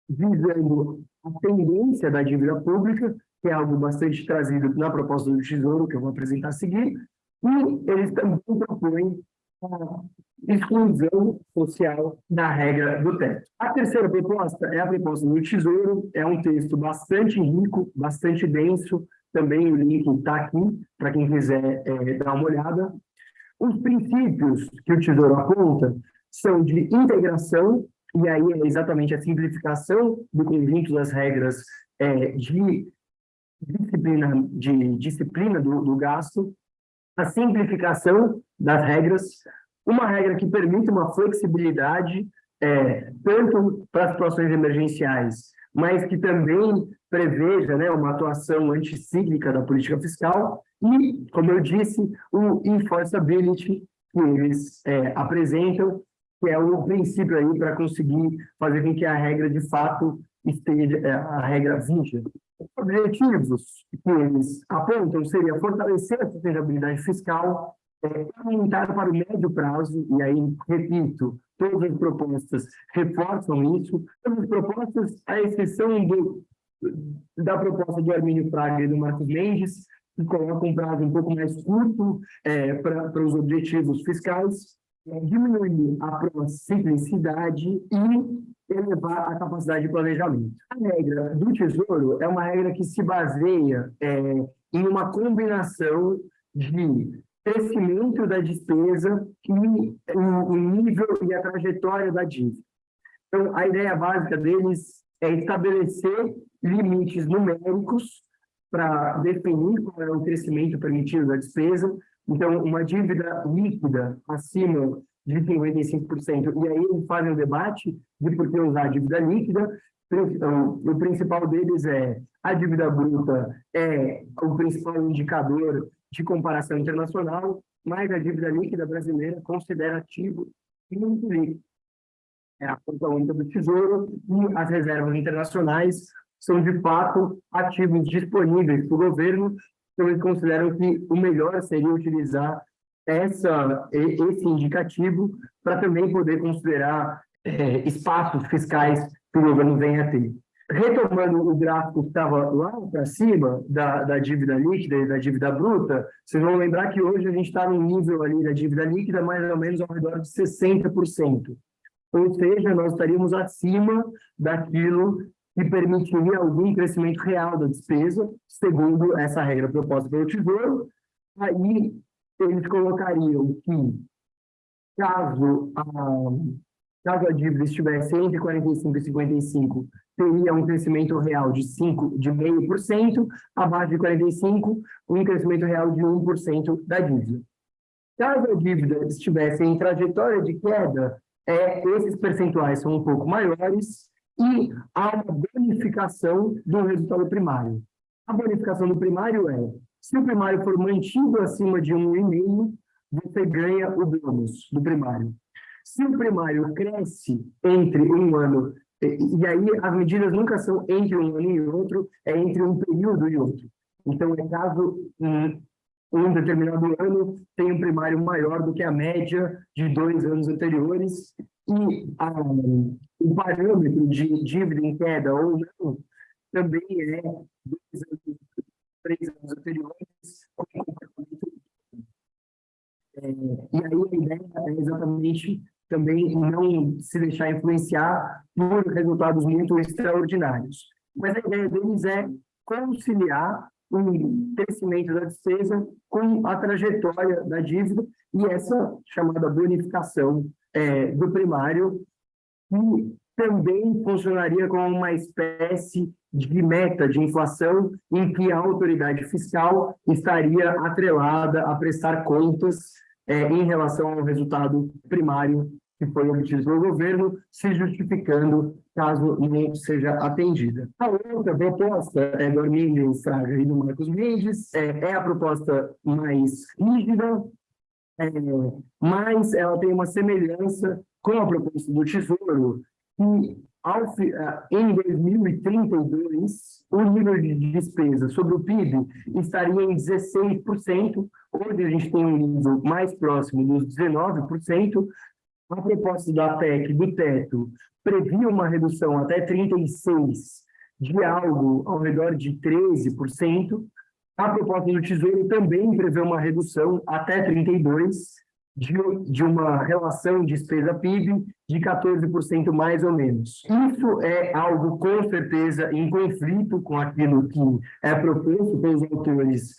visando a tendência da dívida pública, que é algo bastante trazido na proposta do Tesouro, que eu vou apresentar a seguir, e eles também propõem a exclusão social da regra do teto. A terceira proposta é a proposta do Tesouro, é um texto bastante rico, bastante denso, também o link está aqui, para quem quiser dar uma olhada. Os princípios que o Tesouro aponta são de integração, e aí é exatamente a simplificação do conjunto das regras de disciplina do gasto, a simplificação das regras, uma regra que permite uma flexibilidade tanto para situações emergenciais, mas que também preveja, né, uma atuação anticíclica da política fiscal e, como eu disse, o enforceability que eles apresentam, que é o princípio aí para conseguir fazer com que a regra de fato esteja, a regra vija. Os objetivos que eles apontam seria fortalecer a sustentabilidade fiscal, aumentar para o médio prazo, e aí, repito, todas as propostas reforçam isso, todas as propostas, à exceção da proposta do Armínio Fraga e do Marcos Mendes, que colocam um prazo um pouco mais curto para os objetivos fiscais, diminuir a simplicidade e elevar a capacidade de planejamento. A regra do Tesouro é uma regra que se baseia em uma combinação de crescimento da despesa e o nível e a trajetória da dívida. Então, a ideia básica deles é estabelecer limites numéricos para definir qual é o crescimento permitido da despesa. Então, uma dívida líquida acima de 55%, e aí eles fazem o debate de por que usar a dívida líquida. Então, o principal deles é a dívida bruta é o principal indicador de comparação internacional, mas a dívida líquida brasileira considera ativo muito líquido. É a conta única do Tesouro e as reservas internacionais são, de fato, ativos disponíveis para o governo, então eles consideram que o melhor seria utilizar esse indicativo para também poder considerar espaços fiscais que o governo venha a ter. Retomando o gráfico que estava lá para cima, da dívida líquida e da dívida bruta, vocês vão lembrar que hoje a gente está no nível ali da dívida líquida mais ou menos ao redor de 60%. Ou seja, nós estaríamos acima daquilo que permitiria algum crescimento real da despesa, segundo essa regra proposta pelo Tesouro. Aí eles colocariam que, caso a dívida estivesse entre 45% e 55%, teria um crescimento real de 0,5%, abaixo de 45%, um crescimento real de 1% da dívida. Caso a dívida estivesse em trajetória de queda, esses percentuais são um pouco maiores, e há uma bonificação do resultado primário. A bonificação do primário é, se o primário for mantido acima de 1,5, você ganha o bônus do primário. Se o primário cresce entre um ano, e aí as medidas nunca são entre um ano e outro, é entre um período e outro. Então, é caso um determinado ano tem um primário maior do que a média de 2 anos anteriores, e o parâmetro de dívida em queda ou não também é 2 anos, 3 anos anteriores, com comportamento. E aí a ideia é exatamente também não se deixar influenciar por resultados muito extraordinários. Mas a ideia deles é conciliar o crescimento da despesa com a trajetória da dívida e essa chamada bonificação do primário, que também funcionaria como uma espécie de meta de inflação em que a autoridade fiscal estaria atrelada a prestar contas em relação ao resultado primário que foi obtido pelo governo, se justificando caso não seja atendida. A outra proposta do Armínio Fraga e do Marcos Mendes é a proposta mais rígida, mas ela tem uma semelhança com a proposta do Tesouro, que em 2032, o nível de despesa sobre o PIB estaria em 16%, hoje a gente tem um nível mais próximo dos 19%, a proposta da PEC do teto previa uma redução até 36% de algo ao redor de 13%, a proposta do Tesouro também prevê uma redução até 32% de uma relação despesa-PIB de 14% mais ou menos. Isso é algo, com certeza, em conflito com aquilo que é proposto pelos autores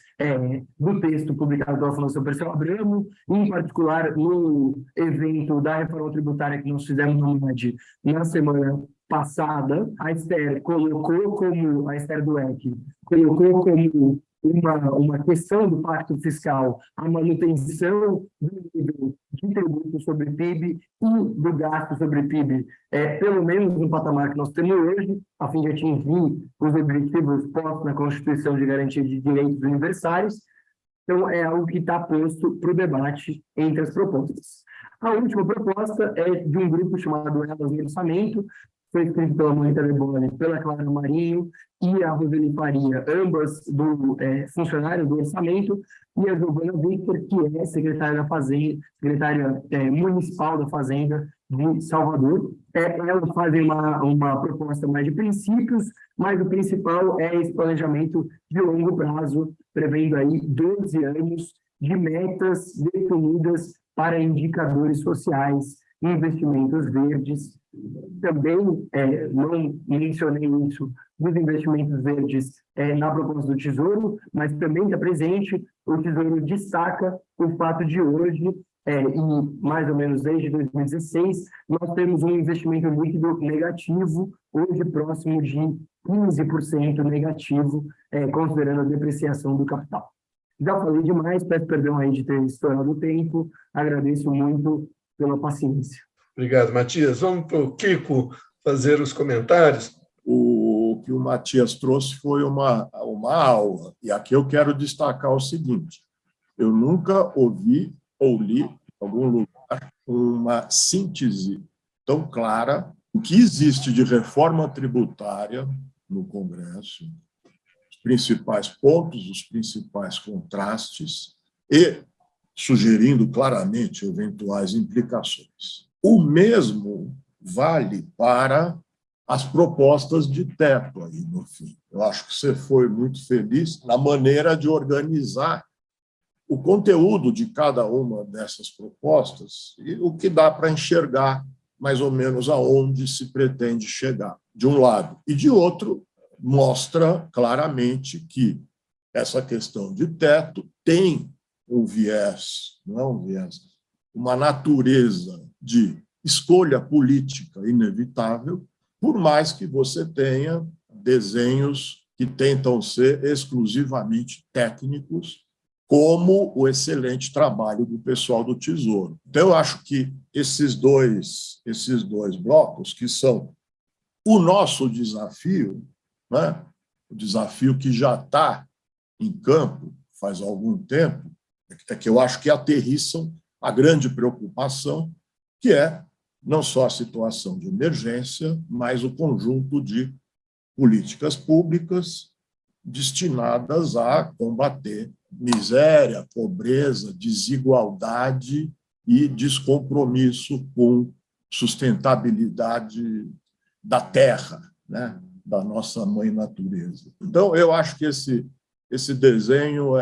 do texto publicado pela Fundação Perseu Abramo, em particular no evento da reforma tributária que nós fizemos no MAD na semana passada. A Esther do EC colocou como uma questão do pacto fiscal a manutenção do nível de tributo sobre PIB e do gasto sobre PIB, pelo menos no patamar que nós temos hoje, a fim de atingir os objetivos postos na Constituição de Garantia de Direitos Universais. Então, é algo que está posto para o debate entre as propostas. A última proposta é de um grupo chamado Elas no Orçamento, foi escrito pela Mônica Leboni, pela Clara Marinho e a Roseli Faria, ambas funcionárias do Orçamento, e a Giovana Victor, que é secretária da Fazenda, secretária municipal da Fazenda de Salvador. Elas fazem uma proposta mais de princípios, mas o principal é esse planejamento de longo prazo, prevendo aí 12 anos de metas definidas para indicadores sociais, investimentos verdes. Também não mencionei isso dos investimentos verdes na proposta do Tesouro, mas também está presente. O Tesouro destaca o fato de hoje, e mais ou menos desde 2016, nós temos um investimento líquido negativo, hoje próximo de 15% negativo, considerando a depreciação do capital. Já falei demais, peço perdão aí de ter estourado o tempo, agradeço muito pela paciência. Obrigado, Matias. Vamos para o Kiko fazer os comentários. O que o Matias trouxe foi uma aula, e aqui eu quero destacar o seguinte: eu nunca ouvi ou li em algum lugar uma síntese tão clara do que existe de reforma tributária no Congresso, os principais pontos, os principais contrastes e sugerindo claramente eventuais implicações. O mesmo vale para as propostas de teto aí no fim. Eu acho que você foi muito feliz na maneira de organizar o conteúdo de cada uma dessas propostas e o que dá para enxergar mais ou menos aonde se pretende chegar, de um lado. E, de outro, mostra claramente que essa questão de teto tem um viés, não é um viés, uma natureza de escolha política inevitável, por mais que você tenha desenhos que tentam ser exclusivamente técnicos, como o excelente trabalho do pessoal do Tesouro. Então, eu acho que esses dois blocos, que são O nosso desafio, né, o desafio que já está em campo faz algum tempo, é que eu acho que aterrissam a grande preocupação, que é não só a situação de emergência, mas o conjunto de políticas públicas destinadas a combater miséria, pobreza, desigualdade e descompromisso com sustentabilidade da terra, né, da nossa mãe natureza. Então, eu acho que esse desenho,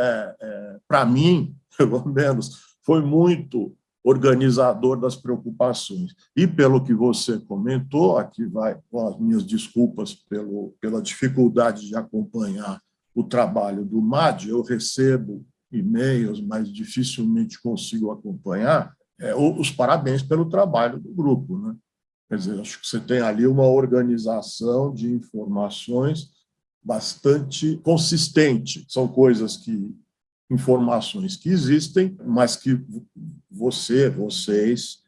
para mim, pelo menos, foi muito organizador das preocupações. E, pelo que você comentou, aqui vai com as minhas desculpas pela dificuldade de acompanhar o trabalho do MAD, eu recebo e-mails, mas dificilmente consigo acompanhar, os parabéns pelo trabalho do grupo, né? Quer dizer, acho que você tem ali uma organização de informações bastante consistente. São informações que existem, mas que vocês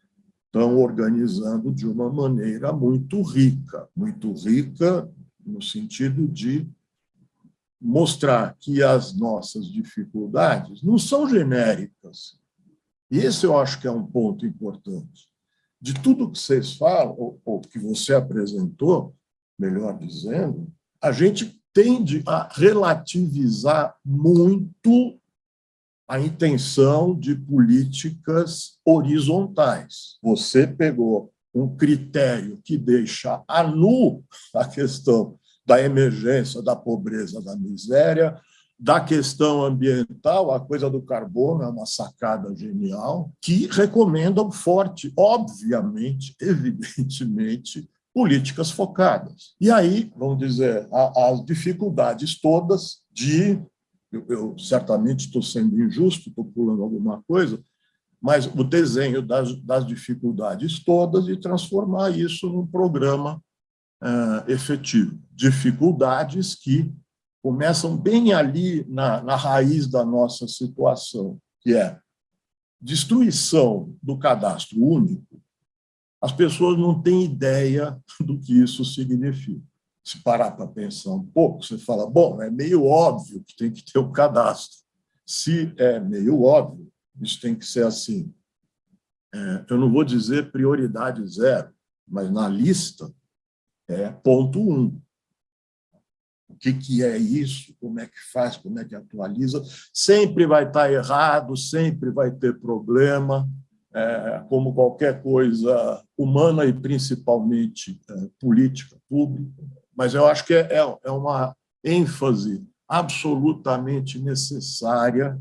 estão organizando de uma maneira muito rica no sentido de mostrar que as nossas dificuldades não são genéricas. E esse eu acho que é um ponto importante. De tudo que vocês falam, ou que você apresentou, melhor dizendo, a gente tende a relativizar muito a intenção de políticas horizontais. Você pegou um critério que deixa a nu a questão da emergência, da pobreza, da miséria, da questão ambiental, a coisa do carbono é uma sacada genial, que recomendam forte, obviamente, evidentemente, políticas focadas. E aí, vamos dizer, as dificuldades todas de... Eu certamente estou sendo injusto, estou pulando alguma coisa, mas o desenho das dificuldades todas e transformar isso num programa efetivo. Dificuldades que começam bem ali na raiz da nossa situação, que é destruição do cadastro único. As pessoas não têm ideia do que isso significa. Se parar para pensar um pouco, você fala, bom, é meio óbvio que tem que ter um cadastro. Se é meio óbvio, isso tem que ser assim. Eu não vou dizer prioridade zero, mas na lista é ponto 1. O que é isso? Como é que faz? Como é que atualiza? Sempre vai estar errado, sempre vai ter problema, como qualquer coisa humana e principalmente política pública. Mas eu acho que é uma ênfase absolutamente necessária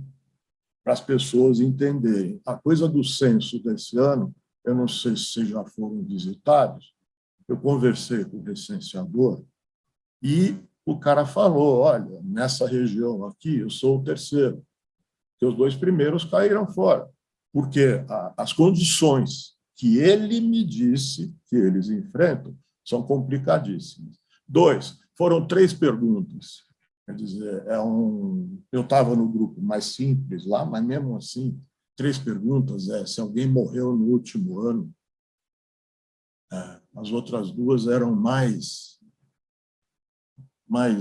para as pessoas entenderem. A coisa do censo desse ano, eu não sei se vocês já foram visitados, eu conversei com o recenseador e o cara falou, olha, nessa região aqui eu sou o terceiro, porque os 2 primeiros caíram fora, porque as condições que ele me disse que eles enfrentam são complicadíssimas. 2, foram 3 perguntas. Quer dizer, eu estava no grupo mais simples lá, mas mesmo assim, 3 perguntas se alguém morreu no último ano. As outras 2 eram mais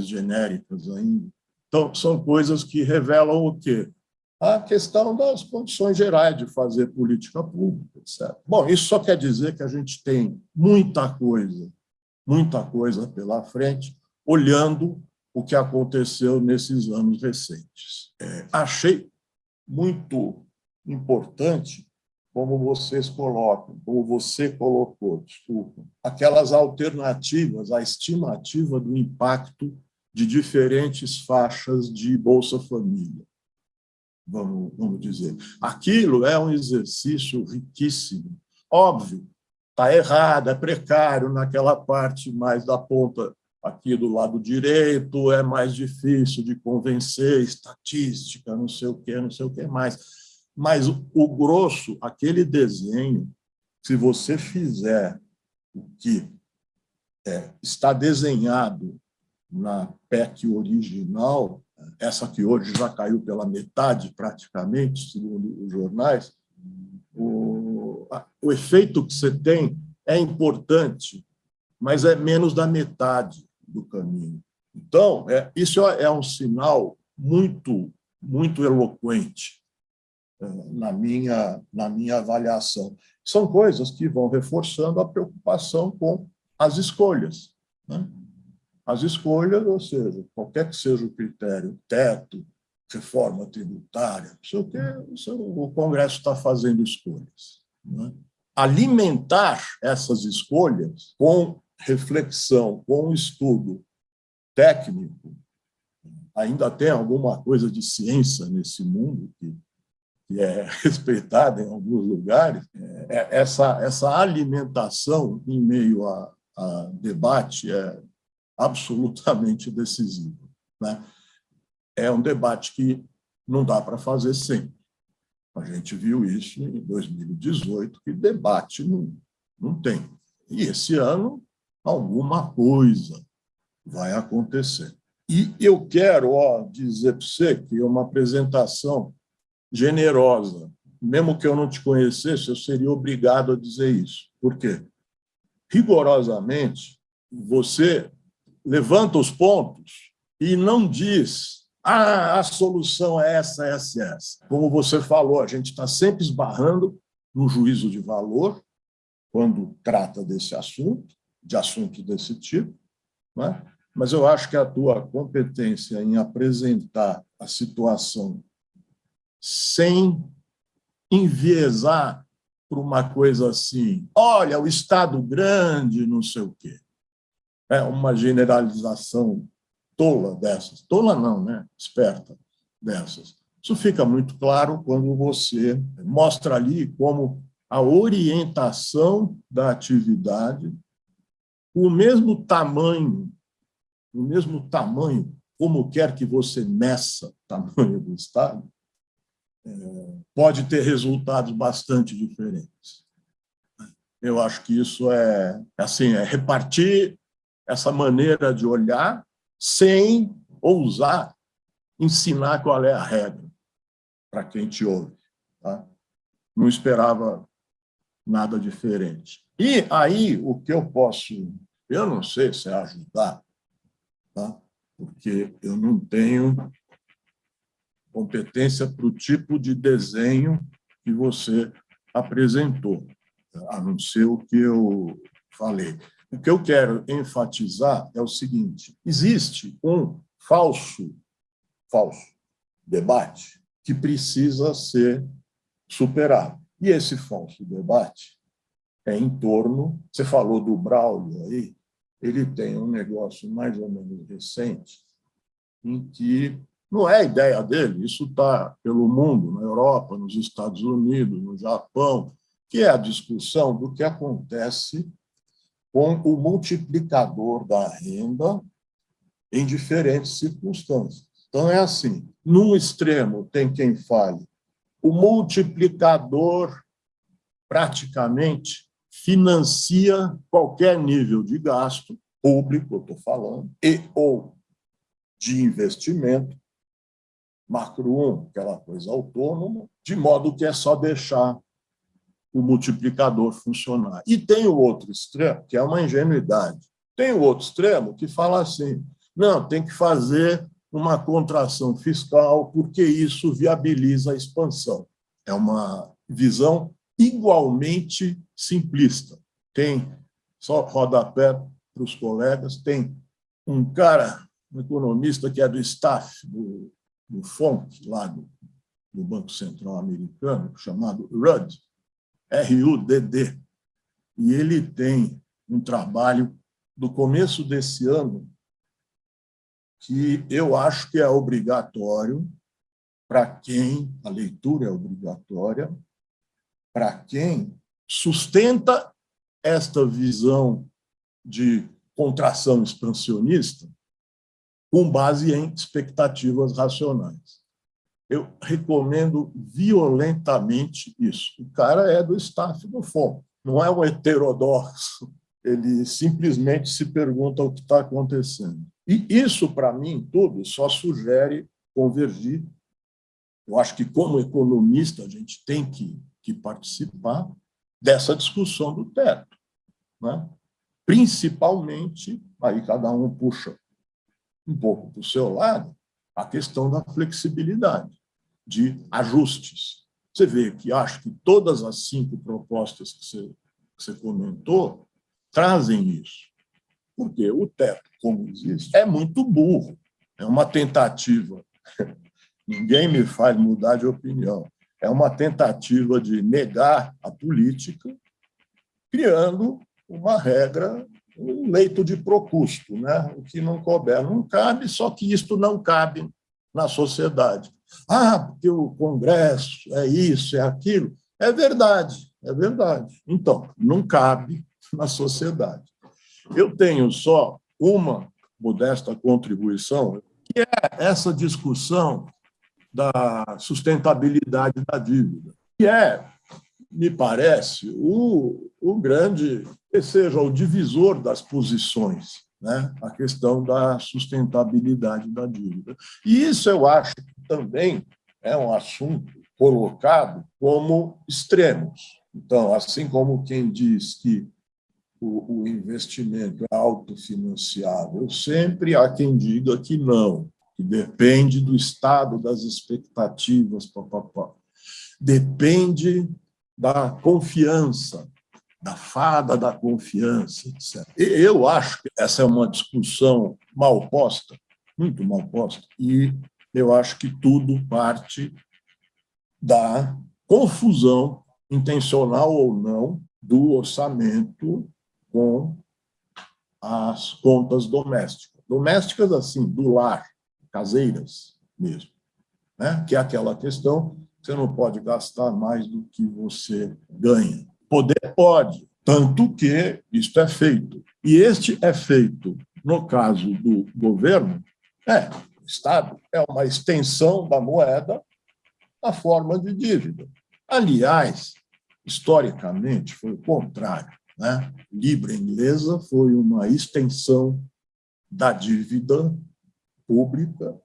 genéricas ainda. Então, são coisas que revelam o quê? A questão das condições gerais de fazer política pública, etc. Bom, isso só quer dizer que a gente tem muita coisa pela frente, olhando o que aconteceu nesses anos recentes. Achei muito importante como vocês colocam, como você colocou, desculpa, aquelas alternativas, a estimativa do impacto de diferentes faixas de Bolsa Família, vamos dizer. Aquilo é um exercício riquíssimo. Óbvio, está errado, é precário naquela parte mais da ponta aqui do lado direito, é mais difícil de convencer, estatística, não sei o que mais. Mas o grosso, aquele desenho, se você fizer o que está desenhado na PEC original, essa que hoje já caiu pela metade, praticamente, segundo os jornais, o efeito que você tem é importante mas é menos da metade do caminho. Então, isso é um sinal muito, muito eloquente na minha avaliação. São coisas que vão reforçando a preocupação com as escolhas, né? As escolhas, ou seja, qualquer que seja o critério, teto, reforma tributária, não sei o quê, o Congresso está fazendo escolhas, né? Alimentar essas escolhas com reflexão, com estudo técnico, ainda tem alguma coisa de ciência nesse mundo que é respeitada em alguns lugares, essa alimentação em meio a debate é absolutamente decisiva, né? É um debate que não dá para fazer sempre. A gente viu isso em 2018, que debate não tem. E esse ano, alguma coisa vai acontecer. E eu quero dizer para você que é uma apresentação generosa. Mesmo que eu não te conhecesse, eu seria obrigado a dizer isso. Por quê? Rigorosamente, você levanta os pontos e não diz a solução é essa, essa, essa. Como você falou, a gente está sempre esbarrando no juízo de valor quando trata desse assunto, de assunto desse tipo, né? Mas eu acho que a tua competência em apresentar a situação sem enviesar para uma coisa assim, olha, o Estado grande, não sei o quê. É uma generalização tola dessas. Tola não, né? Esperta dessas. Isso fica muito claro quando você mostra ali como a orientação da atividade, o mesmo tamanho, como quer que você meça o tamanho do Estado, pode ter resultados bastante diferentes. Eu acho que isso é repartir essa maneira de olhar sem ousar ensinar qual é a regra para quem te ouve, tá? Não esperava nada diferente. E aí, o que eu posso, eu não sei se é ajudar, tá? Porque eu não tenho competência para o tipo de desenho que você apresentou, a não ser o que eu falei. O que eu quero enfatizar é o seguinte: existe um falso debate que precisa ser superado. E esse falso debate é em torno... Você falou do Braulio aí, ele tem um negócio mais ou menos recente em que não é a ideia dele, isso está pelo mundo, na Europa, nos Estados Unidos, no Japão, que é a discussão do que acontece com o multiplicador da renda em diferentes circunstâncias. Então, é assim, num extremo tem quem fale, o multiplicador praticamente financia qualquer nível de gasto público, eu estou falando, e ou de investimento, macro 1, aquela coisa autônoma, de modo que é só deixar o multiplicador funcionar. E tem o outro extremo, que é uma ingenuidade. Tem o outro extremo que fala assim, não, tem que fazer uma contração fiscal porque isso viabiliza a expansão. É uma visão igualmente simplista. Tem, só rodapé para os colegas, tem um cara, um economista que é do staff do FONC, lá do Banco Central Americano, chamado Rudd, RUDD, e ele tem um trabalho do começo desse ano que eu acho que é obrigatório para quem, a leitura é obrigatória, para quem sustenta esta visão de contração expansionista com base em expectativas racionais. Eu recomendo violentamente isso. O cara é do staff do FONC, não é um heterodoxo. Ele simplesmente se pergunta o que está acontecendo. E isso, para mim, tudo só sugere convergir. Eu acho que, como economista, a gente tem que participar dessa discussão do teto, né? principalmente, aí cada um puxa um pouco para o seu lado, a questão da flexibilidade, de ajustes. Você vê que acho que todas as 5 propostas que você comentou trazem isso. Porque o teto, como existe, é muito burro. É uma tentativa. Ninguém me faz mudar de opinião. É uma tentativa de negar a política, criando uma regra, um leito de procusto, né? O que não couber não cabe, só que isto não cabe na sociedade. Ah, porque o Congresso é isso, é aquilo. É verdade, é verdade. Então, não cabe na sociedade. Eu tenho só uma modesta contribuição, que é essa discussão da sustentabilidade da dívida, que é, me parece, o grande, que seja o divisor das posições, né? A questão da sustentabilidade da dívida. E isso eu acho que também é um assunto colocado como extremos. Então, assim como quem diz que o investimento é autofinanciável, sempre há quem diga que não, que depende do estado das expectativas, depende da confiança, da fada da confiança, etc. Eu acho que essa é uma discussão mal posta, muito mal posta, e eu acho que tudo parte da confusão, intencional ou não, do orçamento com as contas domésticas. Domésticas, assim, do lar, caseiras mesmo, né? Que é aquela questão, você não pode gastar mais do que você ganha. Poder pode, tanto que isto é feito. E este é feito, no caso do governo, o Estado é uma extensão da moeda na forma de dívida. Aliás, historicamente, foi o contrário, né? Libra inglesa foi uma extensão da dívida pública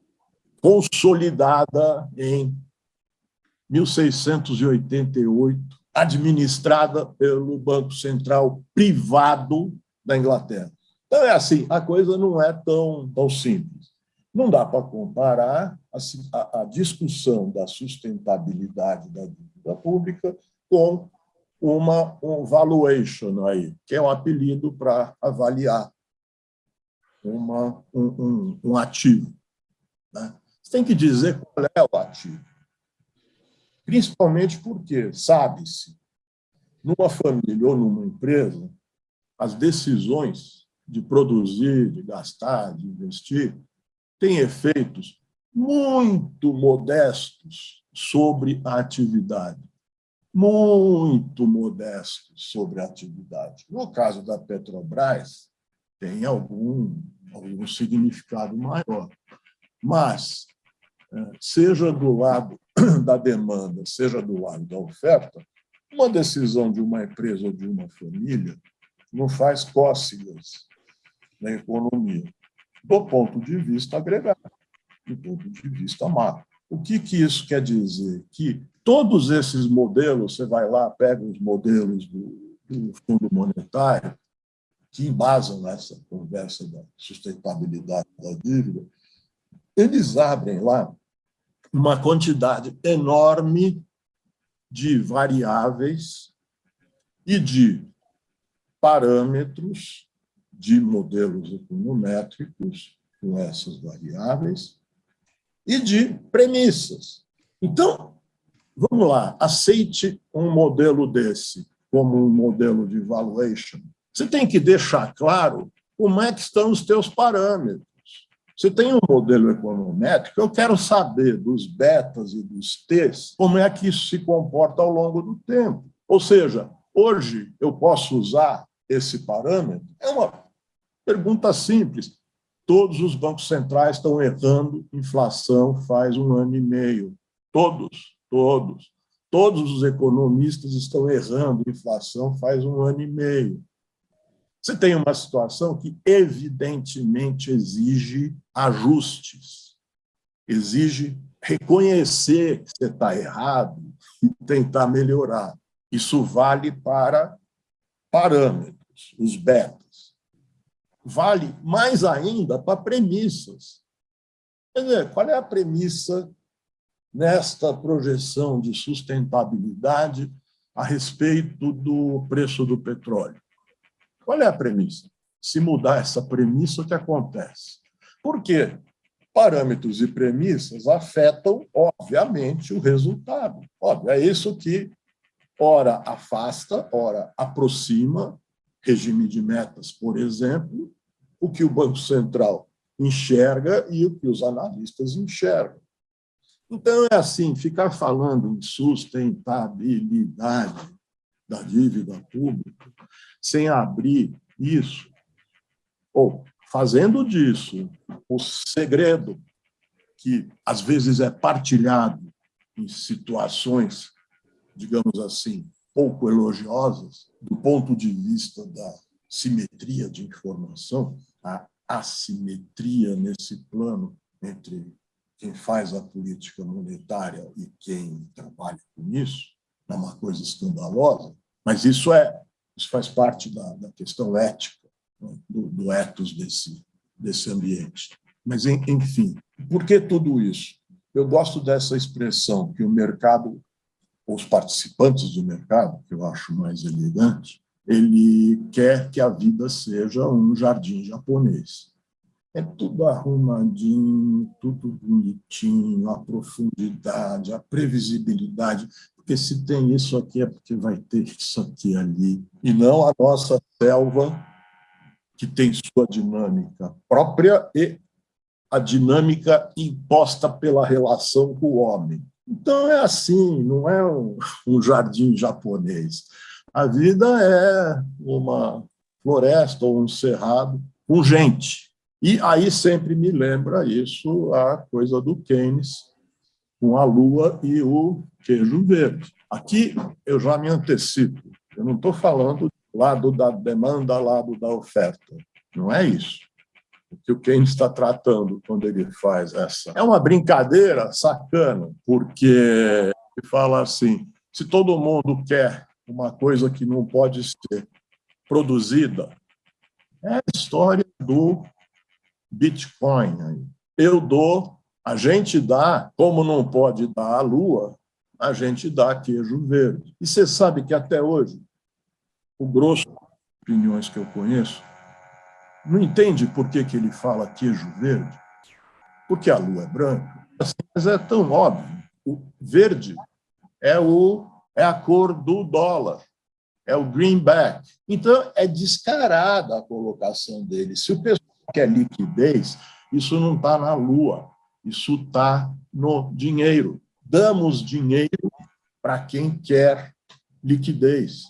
consolidada em 1688, administrada pelo Banco Central privado da Inglaterra. Então, é assim, a coisa não é tão simples. Não dá para comparar a discussão da sustentabilidade da dívida pública com um valuation, aí, que é um apelido para avaliar um ativo, né? Você tem que dizer qual é o ativo. Principalmente porque, sabe-se, numa família ou numa empresa, as decisões de produzir, de gastar, de investir, têm efeitos muito modestos sobre a atividade. Muito modestos sobre a atividade. No caso da Petrobras, tem algum significado maior. Mas, seja do lado da demanda, seja do lado da oferta, uma decisão de uma empresa ou de uma família não faz cócegas na economia, do ponto de vista agregado, do ponto de vista macro. O que isso quer dizer? Que todos esses modelos, você vai lá, pega os modelos do Fundo Monetário, que embasam essa conversa da sustentabilidade da dívida, eles abrem lá uma quantidade enorme de variáveis e de parâmetros de modelos econométricos com essas variáveis e de premissas. Então, vamos lá, aceite um modelo desse como um modelo de valuation. Você tem que deixar claro como é que estão os teus parâmetros. Você tem um modelo econométrico, eu quero saber dos betas e dos T's, como é que isso se comporta ao longo do tempo. Ou seja, hoje eu posso usar esse parâmetro? É uma pergunta simples. Todos os bancos centrais estão errando inflação faz 1 ano e meio. Todos. Todos os economistas estão errando inflação faz 1 ano e meio. Você tem uma situação que, evidentemente, exige ajustes, exige reconhecer que você está errado e tentar melhorar. Isso vale para parâmetros, os betas. vale mais ainda para premissas. Quer dizer, qual é a premissa nesta projeção de sustentabilidade a respeito do preço do petróleo? Qual é a premissa? Se mudar essa premissa, o que acontece? Por quê? Parâmetros e premissas afetam, obviamente, o resultado. Óbvio, é isso que, ora afasta, ora aproxima, regime de metas, por exemplo, o que o Banco Central enxerga e o que os analistas enxergam. Então, é assim, ficar falando em sustentabilidade da dívida pública, sem abrir isso, ou fazendo disso o segredo que, às vezes, é partilhado em situações, digamos assim, pouco elogiosas, do ponto de vista da simetria de informação, a assimetria nesse plano entre quem faz a política monetária e quem trabalha com isso, é uma coisa escandalosa, mas isso faz parte da questão ética, né, do ethos desse ambiente. Mas, enfim, por que tudo isso? Eu gosto dessa expressão que o mercado, os participantes do mercado, que eu acho mais elegante, ele quer que a vida seja um jardim japonês. É tudo arrumadinho, tudo bonitinho, a profundidade, a previsibilidade, porque se tem isso aqui é porque vai ter isso aqui ali, e não a nossa selva, que tem sua dinâmica própria e a dinâmica imposta pela relação com o homem. Então, é assim, não é um jardim japonês. A vida é uma floresta ou um cerrado com gente. E aí sempre me lembra isso, a coisa do Keynes, com a lua e o queijo verde. Aqui eu já me antecipo. Eu não estou falando do lado da demanda, lado da oferta. Não é isso. O que o Keynes está tratando quando ele faz essa. É uma brincadeira sacana, porque ele fala assim, se todo mundo quer uma coisa que não pode ser produzida, é a história do Bitcoin. Eu dou, a gente dá, como não pode dar a lua, a gente dá queijo verde. E você sabe que até hoje, o grosso das opiniões que eu conheço, não entende por que ele fala queijo verde, porque a lua é branca. Mas é tão óbvio. O verde é a cor do dólar, é o greenback. Então, é descarada a colocação dele. Se o pessoal quer liquidez, isso não está na lua, isso está no dinheiro. Damos dinheiro para quem quer liquidez.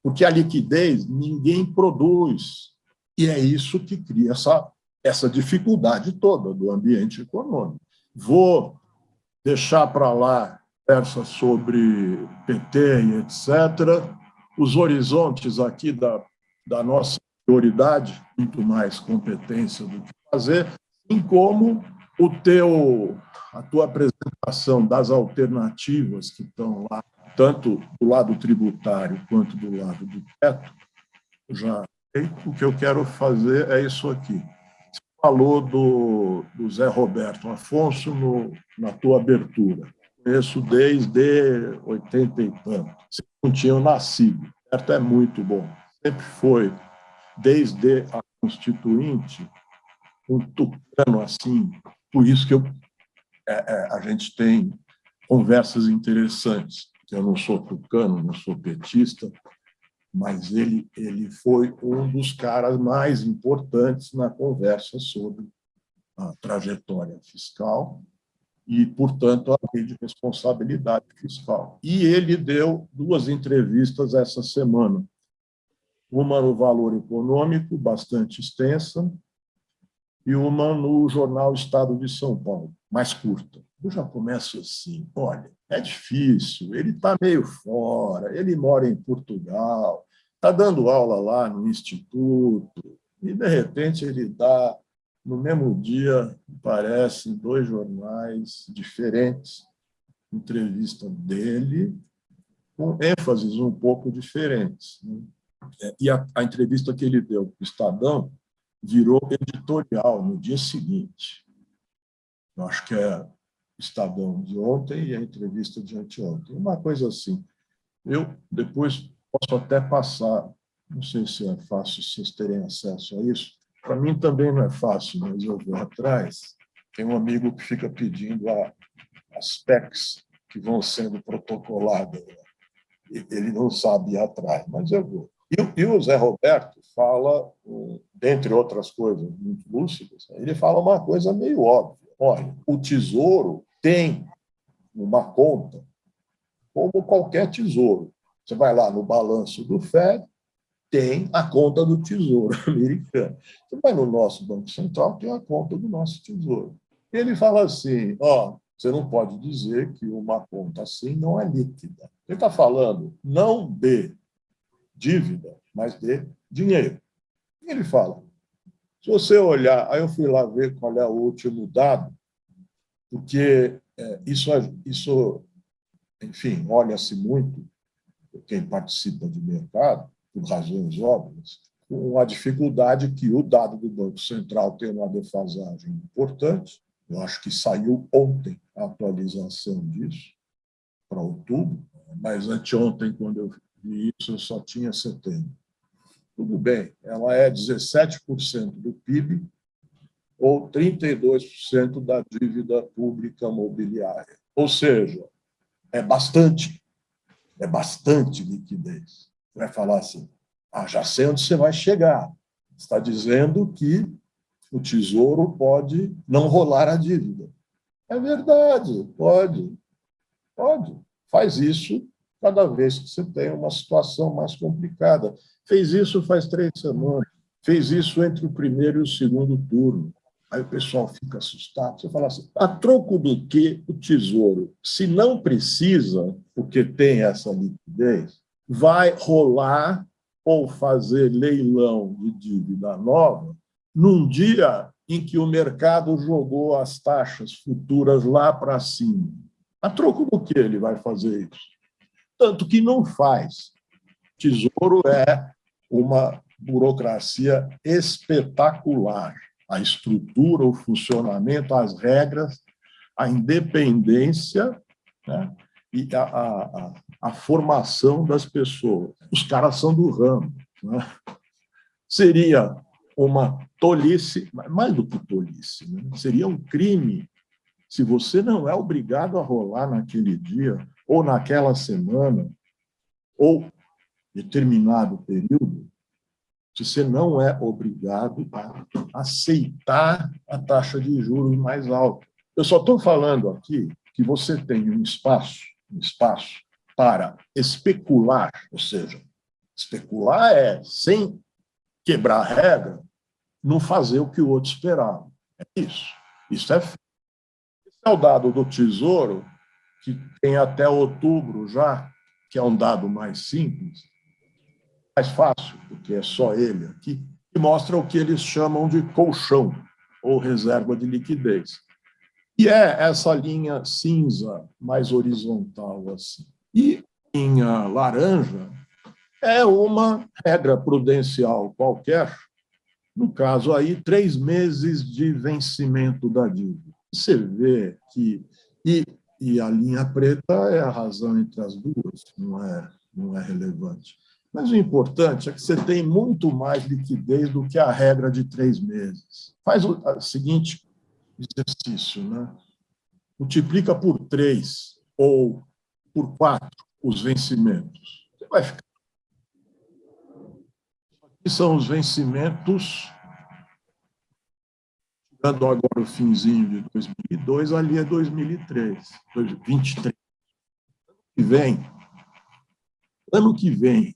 Porque a liquidez ninguém produz. E é isso que cria essa dificuldade toda do ambiente econômico. Vou deixar para lá conversa sobre PT e etc. Os horizontes aqui da nossa prioridade, muito mais competência do que fazer, assim como a tua apresentação das alternativas que estão lá, tanto do lado tributário quanto do lado do teto, já o que eu quero fazer é isso aqui. Você falou do Zé Roberto Afonso na tua abertura. Conheço desde 80 e tanto. Vocês não tinham nascido. Certo? É muito bom. Sempre foi, desde a Constituinte, um tucano assim. Por isso que a gente tem conversas interessantes. Eu não sou tucano, não sou petista, mas ele foi um dos caras mais importantes na conversa sobre a trajetória fiscal e, portanto, a lei de responsabilidade fiscal. E ele deu 2 entrevistas essa semana, uma no Valor Econômico, bastante extensa, e uma no jornal Estado de São Paulo, mais curta. Eu já começo assim, olha, é difícil, ele está meio fora, ele mora em Portugal, está dando aula lá no Instituto, e, de repente, ele dá, no mesmo dia, parece, em 2 jornais diferentes, entrevista dele, com ênfases um pouco diferentes, né? E a entrevista que ele deu para o Estadão virou editorial no dia seguinte. Eu acho que é o Estadão de ontem e a entrevista de anteontem. Uma coisa assim. Eu depois posso até passar, não sei se é fácil vocês terem acesso a isso. Para mim também não é fácil, mas eu vou atrás. Tem um amigo que fica pedindo as PECs que vão sendo protocoladas. Ele não sabe ir atrás, mas eu vou. E o Zé Roberto fala, dentre outras coisas muito lúcidas, ele fala uma coisa meio óbvia. Olha, o Tesouro tem uma conta como qualquer tesouro. Você vai lá no balanço do FED, tem a conta do Tesouro americano. Você vai no nosso Banco Central, tem a conta do nosso Tesouro. Ele fala assim, você não pode dizer que uma conta assim não é líquida. Ele está falando não de dívida, mas de dinheiro. Ele fala, se você olhar, aí eu fui lá ver qual é o último dado, porque isso enfim, olha-se muito, quem participa de mercado, por razões óbvias, com a dificuldade que o dado do Banco Central tem uma defasagem importante. Eu acho que saiu ontem a atualização disso, para outubro, mas anteontem, quando eu vi isso, eu só tinha setembro. Tudo bem, ela é 17% do PIB ou 32% da dívida pública mobiliária. Ou seja, é bastante liquidez. Você vai falar assim, já sei onde você vai chegar. Está dizendo que o Tesouro pode não rolar a dívida. É verdade, pode. Faz isso cada vez que você tem uma situação mais complicada. Fez isso faz 3 semanas. Fez isso entre o primeiro e o segundo turno. Aí o pessoal fica assustado. Você fala assim, a troco do que o Tesouro, se não precisa, porque tem essa liquidez, vai rolar ou fazer leilão de dívida nova num dia em que o mercado jogou as taxas futuras lá para cima. A troco do que ele vai fazer isso? Tanto que não faz. Tesouro é uma burocracia espetacular. A estrutura, o funcionamento, as regras, a independência, né? E a formação das pessoas. Os caras são do ramo. Né? Seria uma tolice, mais do que tolice, né? Seria um crime se você não é obrigado a rolar naquele dia, ou naquela semana, ou determinado período, se você não é obrigado a aceitar a taxa de juros mais alta. Eu só estou falando aqui que você tem um espaço para especular, ou seja, especular é, sem quebrar a regra, não fazer o que o outro esperava. É isso. Isso é feio. Esse é o dado do Tesouro, que tem até outubro já, que é um dado mais simples, mais fácil, porque é só ele aqui, que mostra o que eles chamam de colchão, ou reserva de liquidez. E é essa linha cinza, mais horizontal assim. E a linha laranja é uma regra prudencial qualquer, no caso aí, 3 meses de vencimento da dívida. Você vê que... E a linha preta é a razão entre as duas, não é relevante. Mas o importante é que você tem muito mais liquidez do que a regra de 3 meses. Faz o seguinte exercício, né? Multiplica por 3 ou por 4 os vencimentos. Você vai ficar... Aqui são os vencimentos, chegando agora o finzinho de 2002, ali é 2003, 2023. Ano que vem,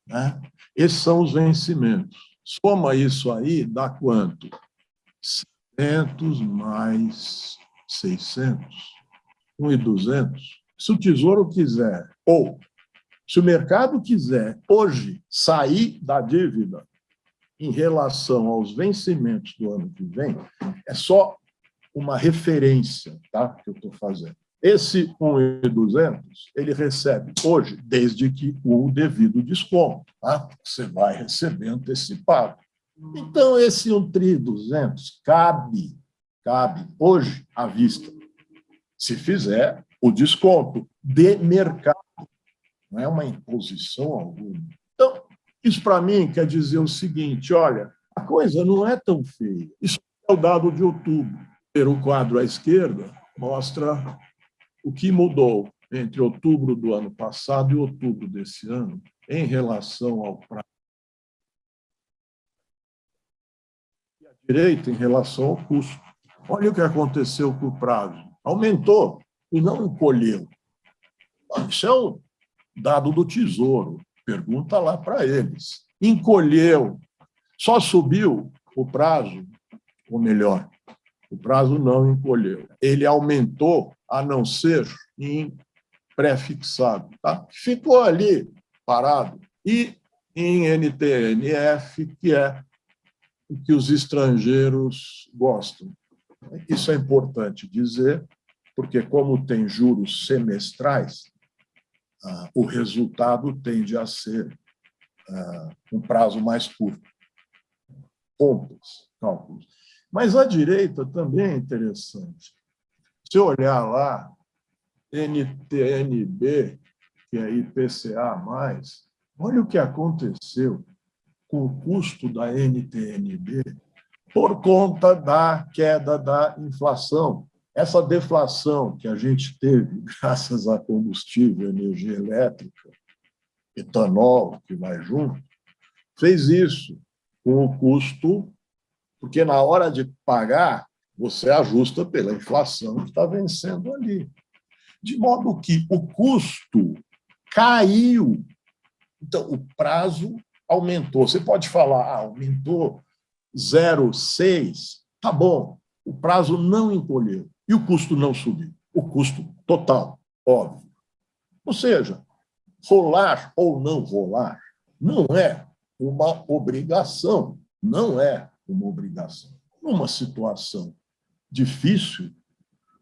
né? Esses são os vencimentos. Soma isso aí, dá quanto? 700 mais 600, 1.200. Se o Tesouro quiser, ou se o mercado quiser hoje sair da dívida em relação aos vencimentos do ano que vem, é só uma referência, tá, que eu estou fazendo. Esse 1.200 ele recebe hoje, desde que o devido desconto, tá? Você vai receber antecipado. Então, esse 1.200 cabe hoje à vista, se fizer o desconto de mercado, não é uma imposição alguma. Então, isso para mim quer dizer o seguinte, olha, a coisa não é tão feia. Isso é o dado de outubro. O quadro à esquerda mostra o que mudou entre outubro do ano passado e outubro desse ano em relação ao prazo. E à direita, em relação ao custo. Olha o que aconteceu com o prazo. Aumentou e não encolheu. Isso é um dado do Tesouro. Pergunta lá para eles. Encolheu. Só subiu o prazo, ou melhor, o prazo não encolheu. Ele aumentou, a não ser em pré-fixado. Tá? Ficou ali parado. E em NTNF, que é o que os estrangeiros gostam. Isso é importante dizer, porque como tem juros semestrais, o resultado tende a ser um prazo mais curto. Contas, cálculos. Mas a direita também é interessante. Se olhar lá, NTNB, que é IPCA+, olha o que aconteceu com o custo da NTNB por conta da queda da inflação. Essa deflação que a gente teve graças a combustível, energia elétrica, etanol, que vai junto, fez isso com o custo, porque na hora de pagar, você ajusta pela inflação que está vencendo ali. De modo que o custo caiu. Então, o prazo aumentou. Você pode falar, aumentou 0,6, tá bom. O prazo não encolheu e o custo não subiu. O custo total, óbvio. Ou seja, rolar ou não rolar não é uma obrigação. Não é uma obrigação. Numa situação difícil,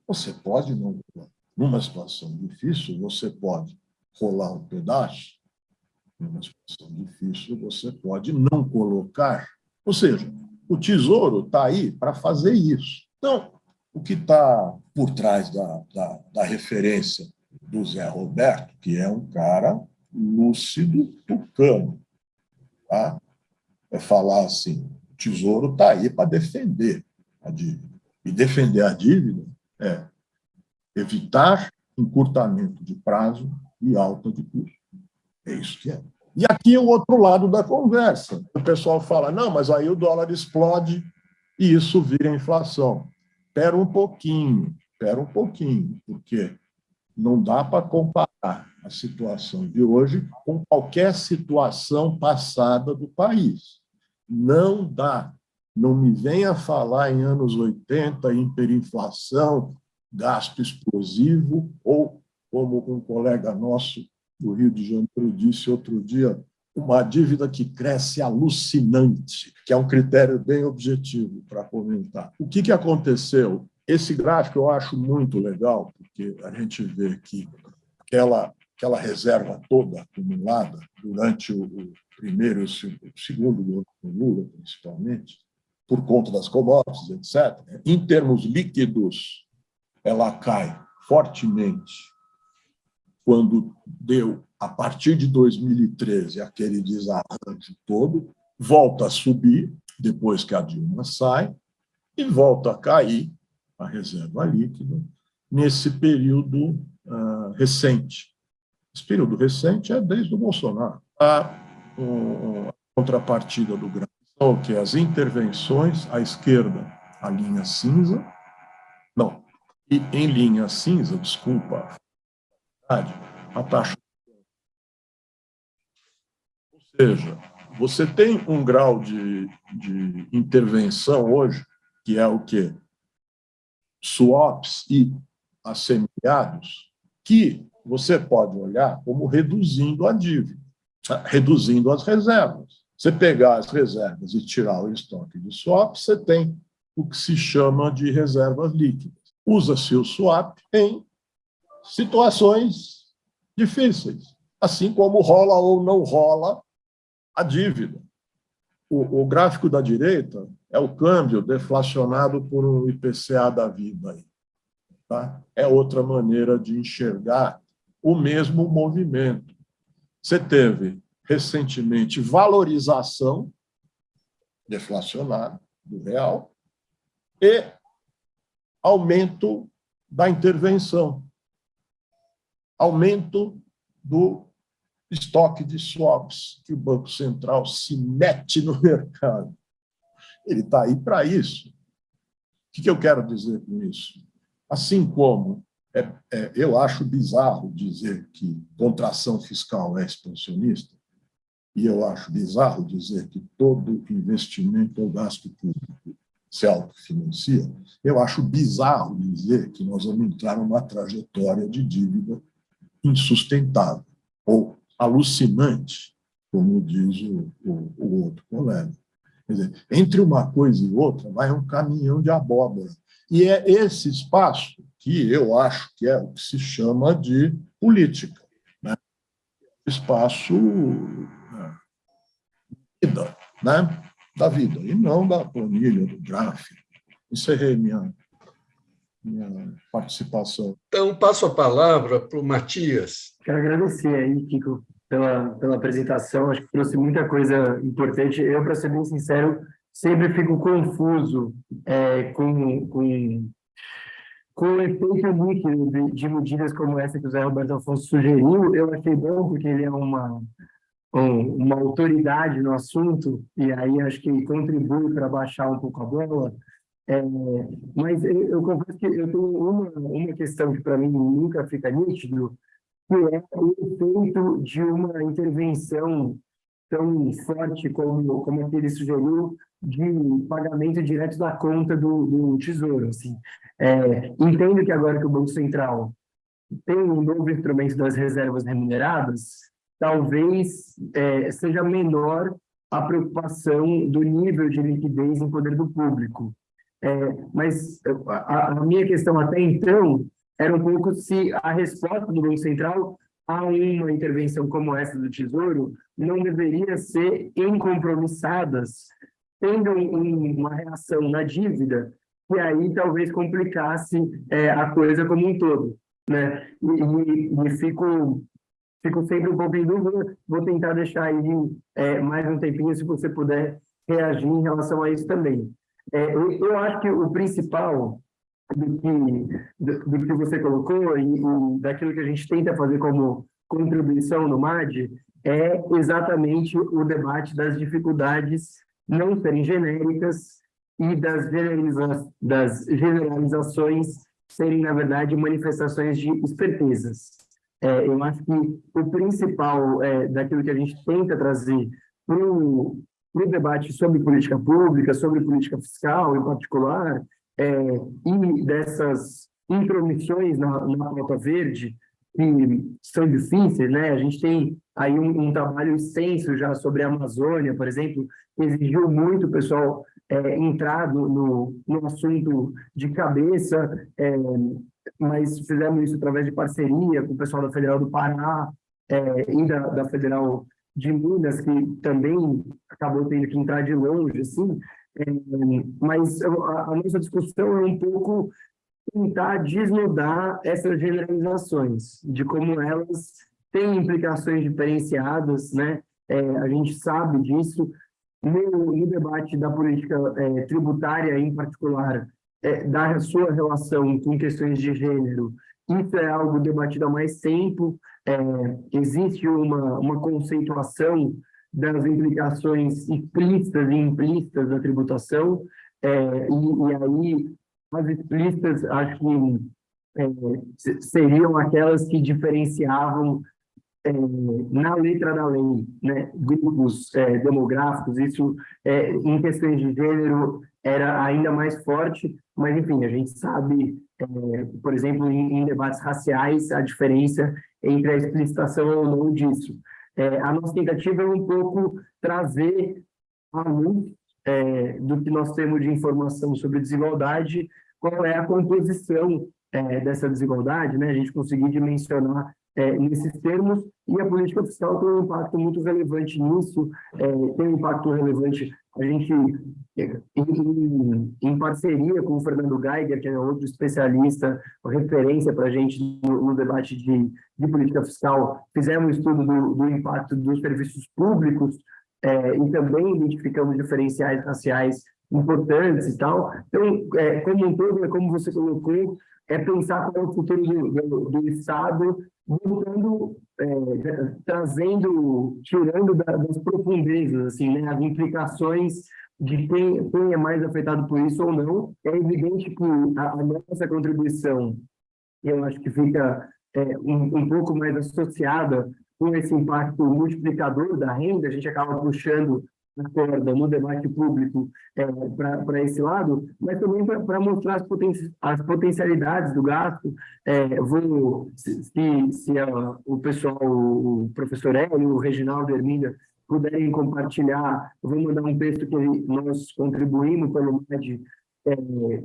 você pode não rolar. Numa situação difícil, você pode rolar um pedaço. Numa situação difícil, você pode não colocar. Ou seja, o Tesouro está aí para fazer isso. Então, o que está por trás da referência do Zé Roberto, que é um cara lúcido, tucano, tá? É falar assim, o Tesouro está aí para defender a dívida. E defender a dívida é evitar encurtamento de prazo e alta de custo. É isso que é. E aqui o outro lado da conversa. O pessoal fala, não, mas aí o dólar explode e isso vira inflação. Espera um pouquinho, porque não dá para comparar a situação de hoje com qualquer situação passada do país. Não dá. Não me venha falar em anos 80, hiperinflação, gasto explosivo, ou, como um colega nosso do Rio de Janeiro disse outro dia, uma dívida que cresce alucinante, que é um critério bem objetivo para comentar. O que aconteceu? Esse gráfico eu acho muito legal, porque a gente vê que aquela reserva toda acumulada durante o primeiro e o segundo governo Lula, principalmente, por conta das commodities, etc., em termos líquidos, ela cai fortemente quando deu, a partir de 2013, aquele desarranjo todo, volta a subir, depois que a Dilma sai, e volta a cair a reserva líquida nesse período recente. Esse período recente é desde o Bolsonaro. A contrapartida do grau são que as intervenções, à esquerda, a linha cinza, não, e em linha cinza, desculpa, a taxa. Ou seja, você tem um grau de intervenção hoje, que é o quê? Swaps e assemelhados, que você pode olhar como reduzindo a dívida, reduzindo as reservas. Você pegar as reservas e tirar o estoque de swap, você tem o que se chama de reservas líquidas. Usa-se o swap em situações difíceis, assim como rola ou não rola a dívida. O gráfico da direita é o câmbio deflacionado por um IPCA da vida. Tá? É outra maneira de enxergar o mesmo movimento. Você teve, recentemente, valorização deflacionária do real e aumento da intervenção, aumento do estoque de swaps que o Banco Central se mete no mercado. Ele está aí para isso. O que eu quero dizer com isso? Assim como eu acho bizarro dizer que contração fiscal é expansionista, e eu acho bizarro dizer que todo investimento ou gasto público se autofinancia, eu acho bizarro dizer que nós vamos entrar numa trajetória de dívida insustentável, ou alucinante, como diz o outro colega. Quer dizer, entre uma coisa e outra vai um caminhão de abóbora. E é esse espaço que eu acho que é o que se chama de política, né? Espaço da vida, e não da planilha, do gráfico. Encerrei minha participação. Então, passo a palavra para o Matias. Quero agradecer aí, Kiko, pela apresentação. Acho que trouxe muita coisa importante. Eu, para ser bem sincero, sempre fico confuso com o efeito líquido de medidas como essa que o Zé Roberto Afonso sugeriu. Eu achei bom, porque ele é uma autoridade no assunto, e aí acho que contribui para baixar um pouco a bola. Mas eu confesso que eu tenho uma questão que para mim nunca fica nítido, que é o efeito de uma intervenção tão forte como a que ele sugeriu, de pagamento direto da conta do Tesouro. Assim. Entendo que agora que o Banco Central tem um novo instrumento das reservas remuneradas, talvez seja menor a preocupação do nível de liquidez em poder do público. Mas a minha questão até então era um pouco se a resposta do Banco Central a uma intervenção como essa do Tesouro não deveria ser incompromissadas, tendo uma reação na dívida, que aí talvez complicasse a coisa como um todo, né? E fico sempre um pouco em dúvida, vou tentar deixar aí mais um tempinho, se você puder reagir em relação a isso também. Eu acho que o principal do que você colocou e daquilo que a gente tenta fazer como contribuição no MAD é exatamente o debate das dificuldades não serem genéricas e das generalizações serem, na verdade, manifestações de espertezas. Eu acho que o principal daquilo que a gente tenta trazer para o debate sobre política pública, sobre política fiscal em particular, e dessas intromissões na pauta verde, que são difíceis, né? A gente tem aí um trabalho extenso já sobre a Amazônia, por exemplo, que exigiu muito o pessoal entrar no assunto de cabeça, mas fizemos isso através de parceria com o pessoal da Federal do Pará e da Federal de Minas, que também acabou tendo que entrar de longe, assim. Mas a nossa discussão é um pouco tentar desnudar essas generalizações, de como elas têm implicações diferenciadas, né? A gente sabe disso. No debate da política tributária, em particular, da sua relação com questões de gênero, isso é algo debatido há mais tempo. Existe uma conceituação das implicações explícitas e implícitas da tributação, e aí as explícitas, acho que seriam aquelas que diferenciavam na letra da lei, né, grupos demográficos. Isso em questões de gênero era ainda mais forte, mas enfim, a gente sabe, por exemplo, em debates raciais, a diferença entre a explicitação ou não disso. A nossa tentativa é um pouco trazer à luz do que nós temos de informação sobre desigualdade, qual é a composição dessa desigualdade, né, a gente conseguir dimensionar nesses termos, e a política fiscal tem um impacto muito relevante nisso, tem um impacto relevante, a gente, em parceria com o Fernando Geiger, que é outro especialista, referência para a gente no debate de política fiscal, fizemos um estudo do impacto dos serviços públicos, e também identificamos diferenciais raciais importantes e tal. Então, como um todo, como você colocou, pensar qual é o futuro do Estado, voltando, tirando das profundezas, assim, né, as implicações de quem é mais afetado por isso ou não. É evidente que a nossa contribuição, eu acho que fica um pouco mais associada com esse impacto multiplicador da renda, a gente acaba puxando a corda no debate público para esse lado, mas também para mostrar as potencialidades do gasto. O pessoal, o professor Hélio, o Reginaldo e a Hermínia puderem compartilhar, eu vou mandar um texto que nós contribuímos pelo MAD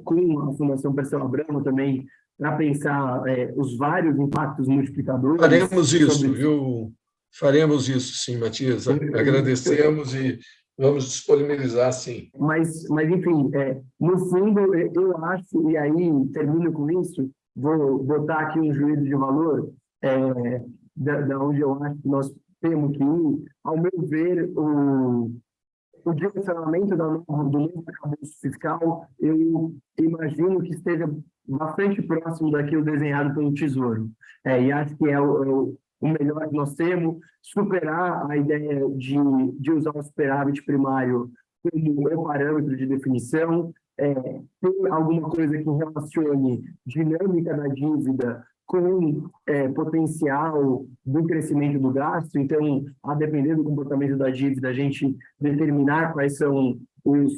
com a Fundação Perseu Abramo também, para pensar os vários impactos multiplicadores. Faremos isso, viu? Faremos isso, sim, Matias. Agradecemos e vamos disponibilizar, sim. Mas enfim, no fundo, eu acho, e aí termino com isso, vou botar aqui um juízo de valor, da onde eu acho que nós temos que ir. Ao meu ver, o direcionamento do novo arcabouço fiscal, eu imagino que esteja bastante próximo daquilo desenhado pelo Tesouro. E acho que é o melhor que nós temos, superar a ideia de usar o superávit primário como o parâmetro de definição, ter alguma coisa que relacione dinâmica da dívida com potencial do crescimento do gasto. Então, a depender do comportamento da dívida, a gente determinar quais são os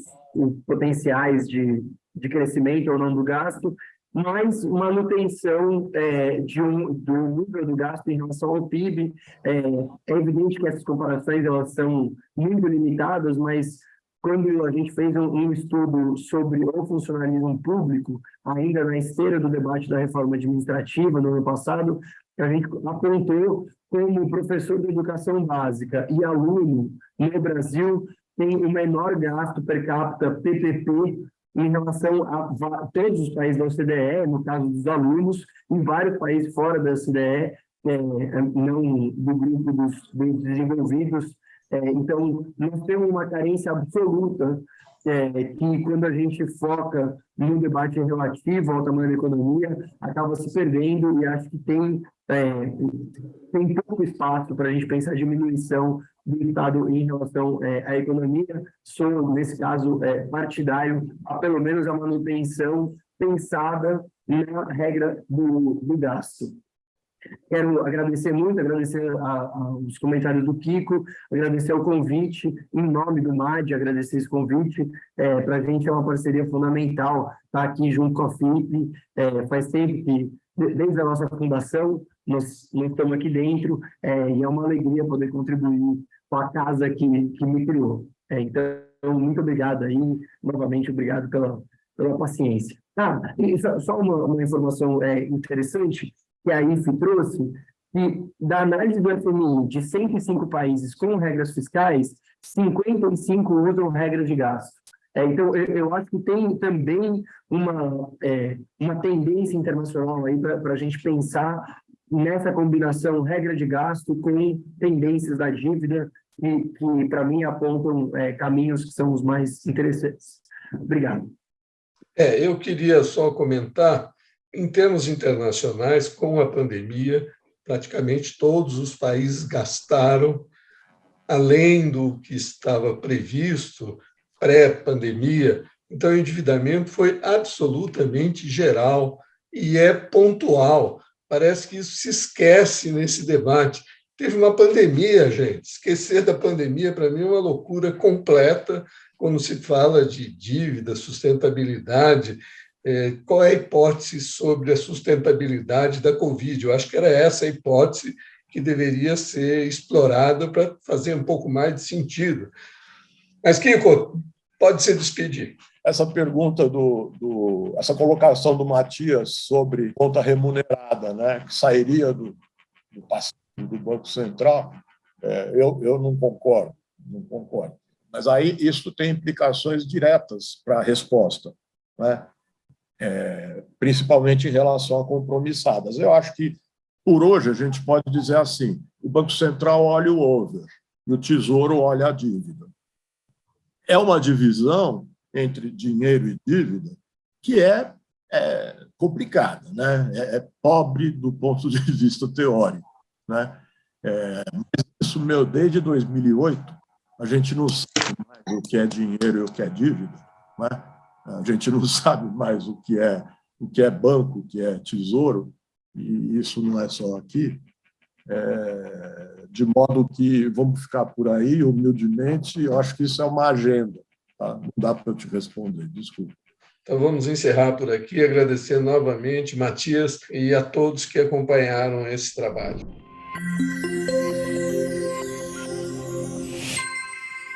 potenciais de crescimento ou não do gasto, mas manutenção do nível do gasto em relação ao PIB. É evidente que essas comparações elas são muito limitadas, mas quando a gente fez um estudo sobre o funcionalismo público, ainda na esteira do debate da reforma administrativa no ano passado, a gente apontou como professor de educação básica e aluno no Brasil tem o menor gasto per capita PPP em relação a todos os países da OCDE, no caso dos alunos, em vários países fora da OCDE, não do grupo dos desenvolvidos. Então, nós temos uma carência absoluta que, quando a gente foca no debate relativo ao tamanho da economia, acaba se perdendo, e acho que tem pouco espaço para a gente pensar diminuição do Estado em relação à economia. Sou, nesse caso, partidário, a pelo menos a manutenção pensada na regra do gasto. Quero agradecer muito, agradecer aos comentários do Kiko, agradecer o convite, em nome do MAD, agradecer esse convite. Para a gente é uma parceria fundamental estar aqui junto com a FIP. Faz tempo que, desde a nossa fundação, nós estamos aqui dentro, e é uma alegria poder contribuir com a casa que me criou. Então, muito obrigado aí, novamente, obrigado pela paciência. E só uma informação interessante, que a IFE trouxe, que da análise do FMI de 105 países com regras fiscais, 55 usam regra de gasto. Então, eu acho que tem também uma tendência internacional aí para a gente pensar nessa combinação regra de gasto com tendências da dívida, que para mim, apontam caminhos que são os mais interessantes. Obrigado. Eu queria só comentar. Em termos internacionais, com a pandemia, praticamente todos os países gastaram, além do que estava previsto pré-pandemia. Então, o endividamento foi absolutamente geral e é pontual. Parece que isso se esquece nesse debate. Teve uma pandemia, gente. Esquecer da pandemia, para mim, é uma loucura completa quando se fala de dívida, sustentabilidade. Qual é a hipótese sobre a sustentabilidade da Covid? Eu acho que era essa a hipótese que deveria ser explorada para fazer um pouco mais de sentido. Mas, Kiko, pode se despedir. essa pergunta essa colocação do Matias sobre conta remunerada, né, que sairia do passivo do Banco Central, eu não concordo, não concordo. Mas aí isso tem implicações diretas para a resposta, né? Principalmente em relação a compromissadas. Eu acho que, por hoje, a gente pode dizer assim: o Banco Central olha o over e o Tesouro olha a dívida. É uma divisão entre dinheiro e dívida que é complicada, né? É pobre do ponto de vista teórico, né? Mas isso, desde 2008, a gente não sabe mais o que é dinheiro e o que é dívida, né? A gente não sabe mais o que é banco, o que é tesouro, e isso não é só aqui. De modo que vamos ficar por aí, humildemente, eu acho que isso é uma agenda. Tá? Não dá para eu te responder, desculpa. Então, vamos encerrar por aqui, agradecendo novamente, Matias, e a todos que acompanharam esse trabalho.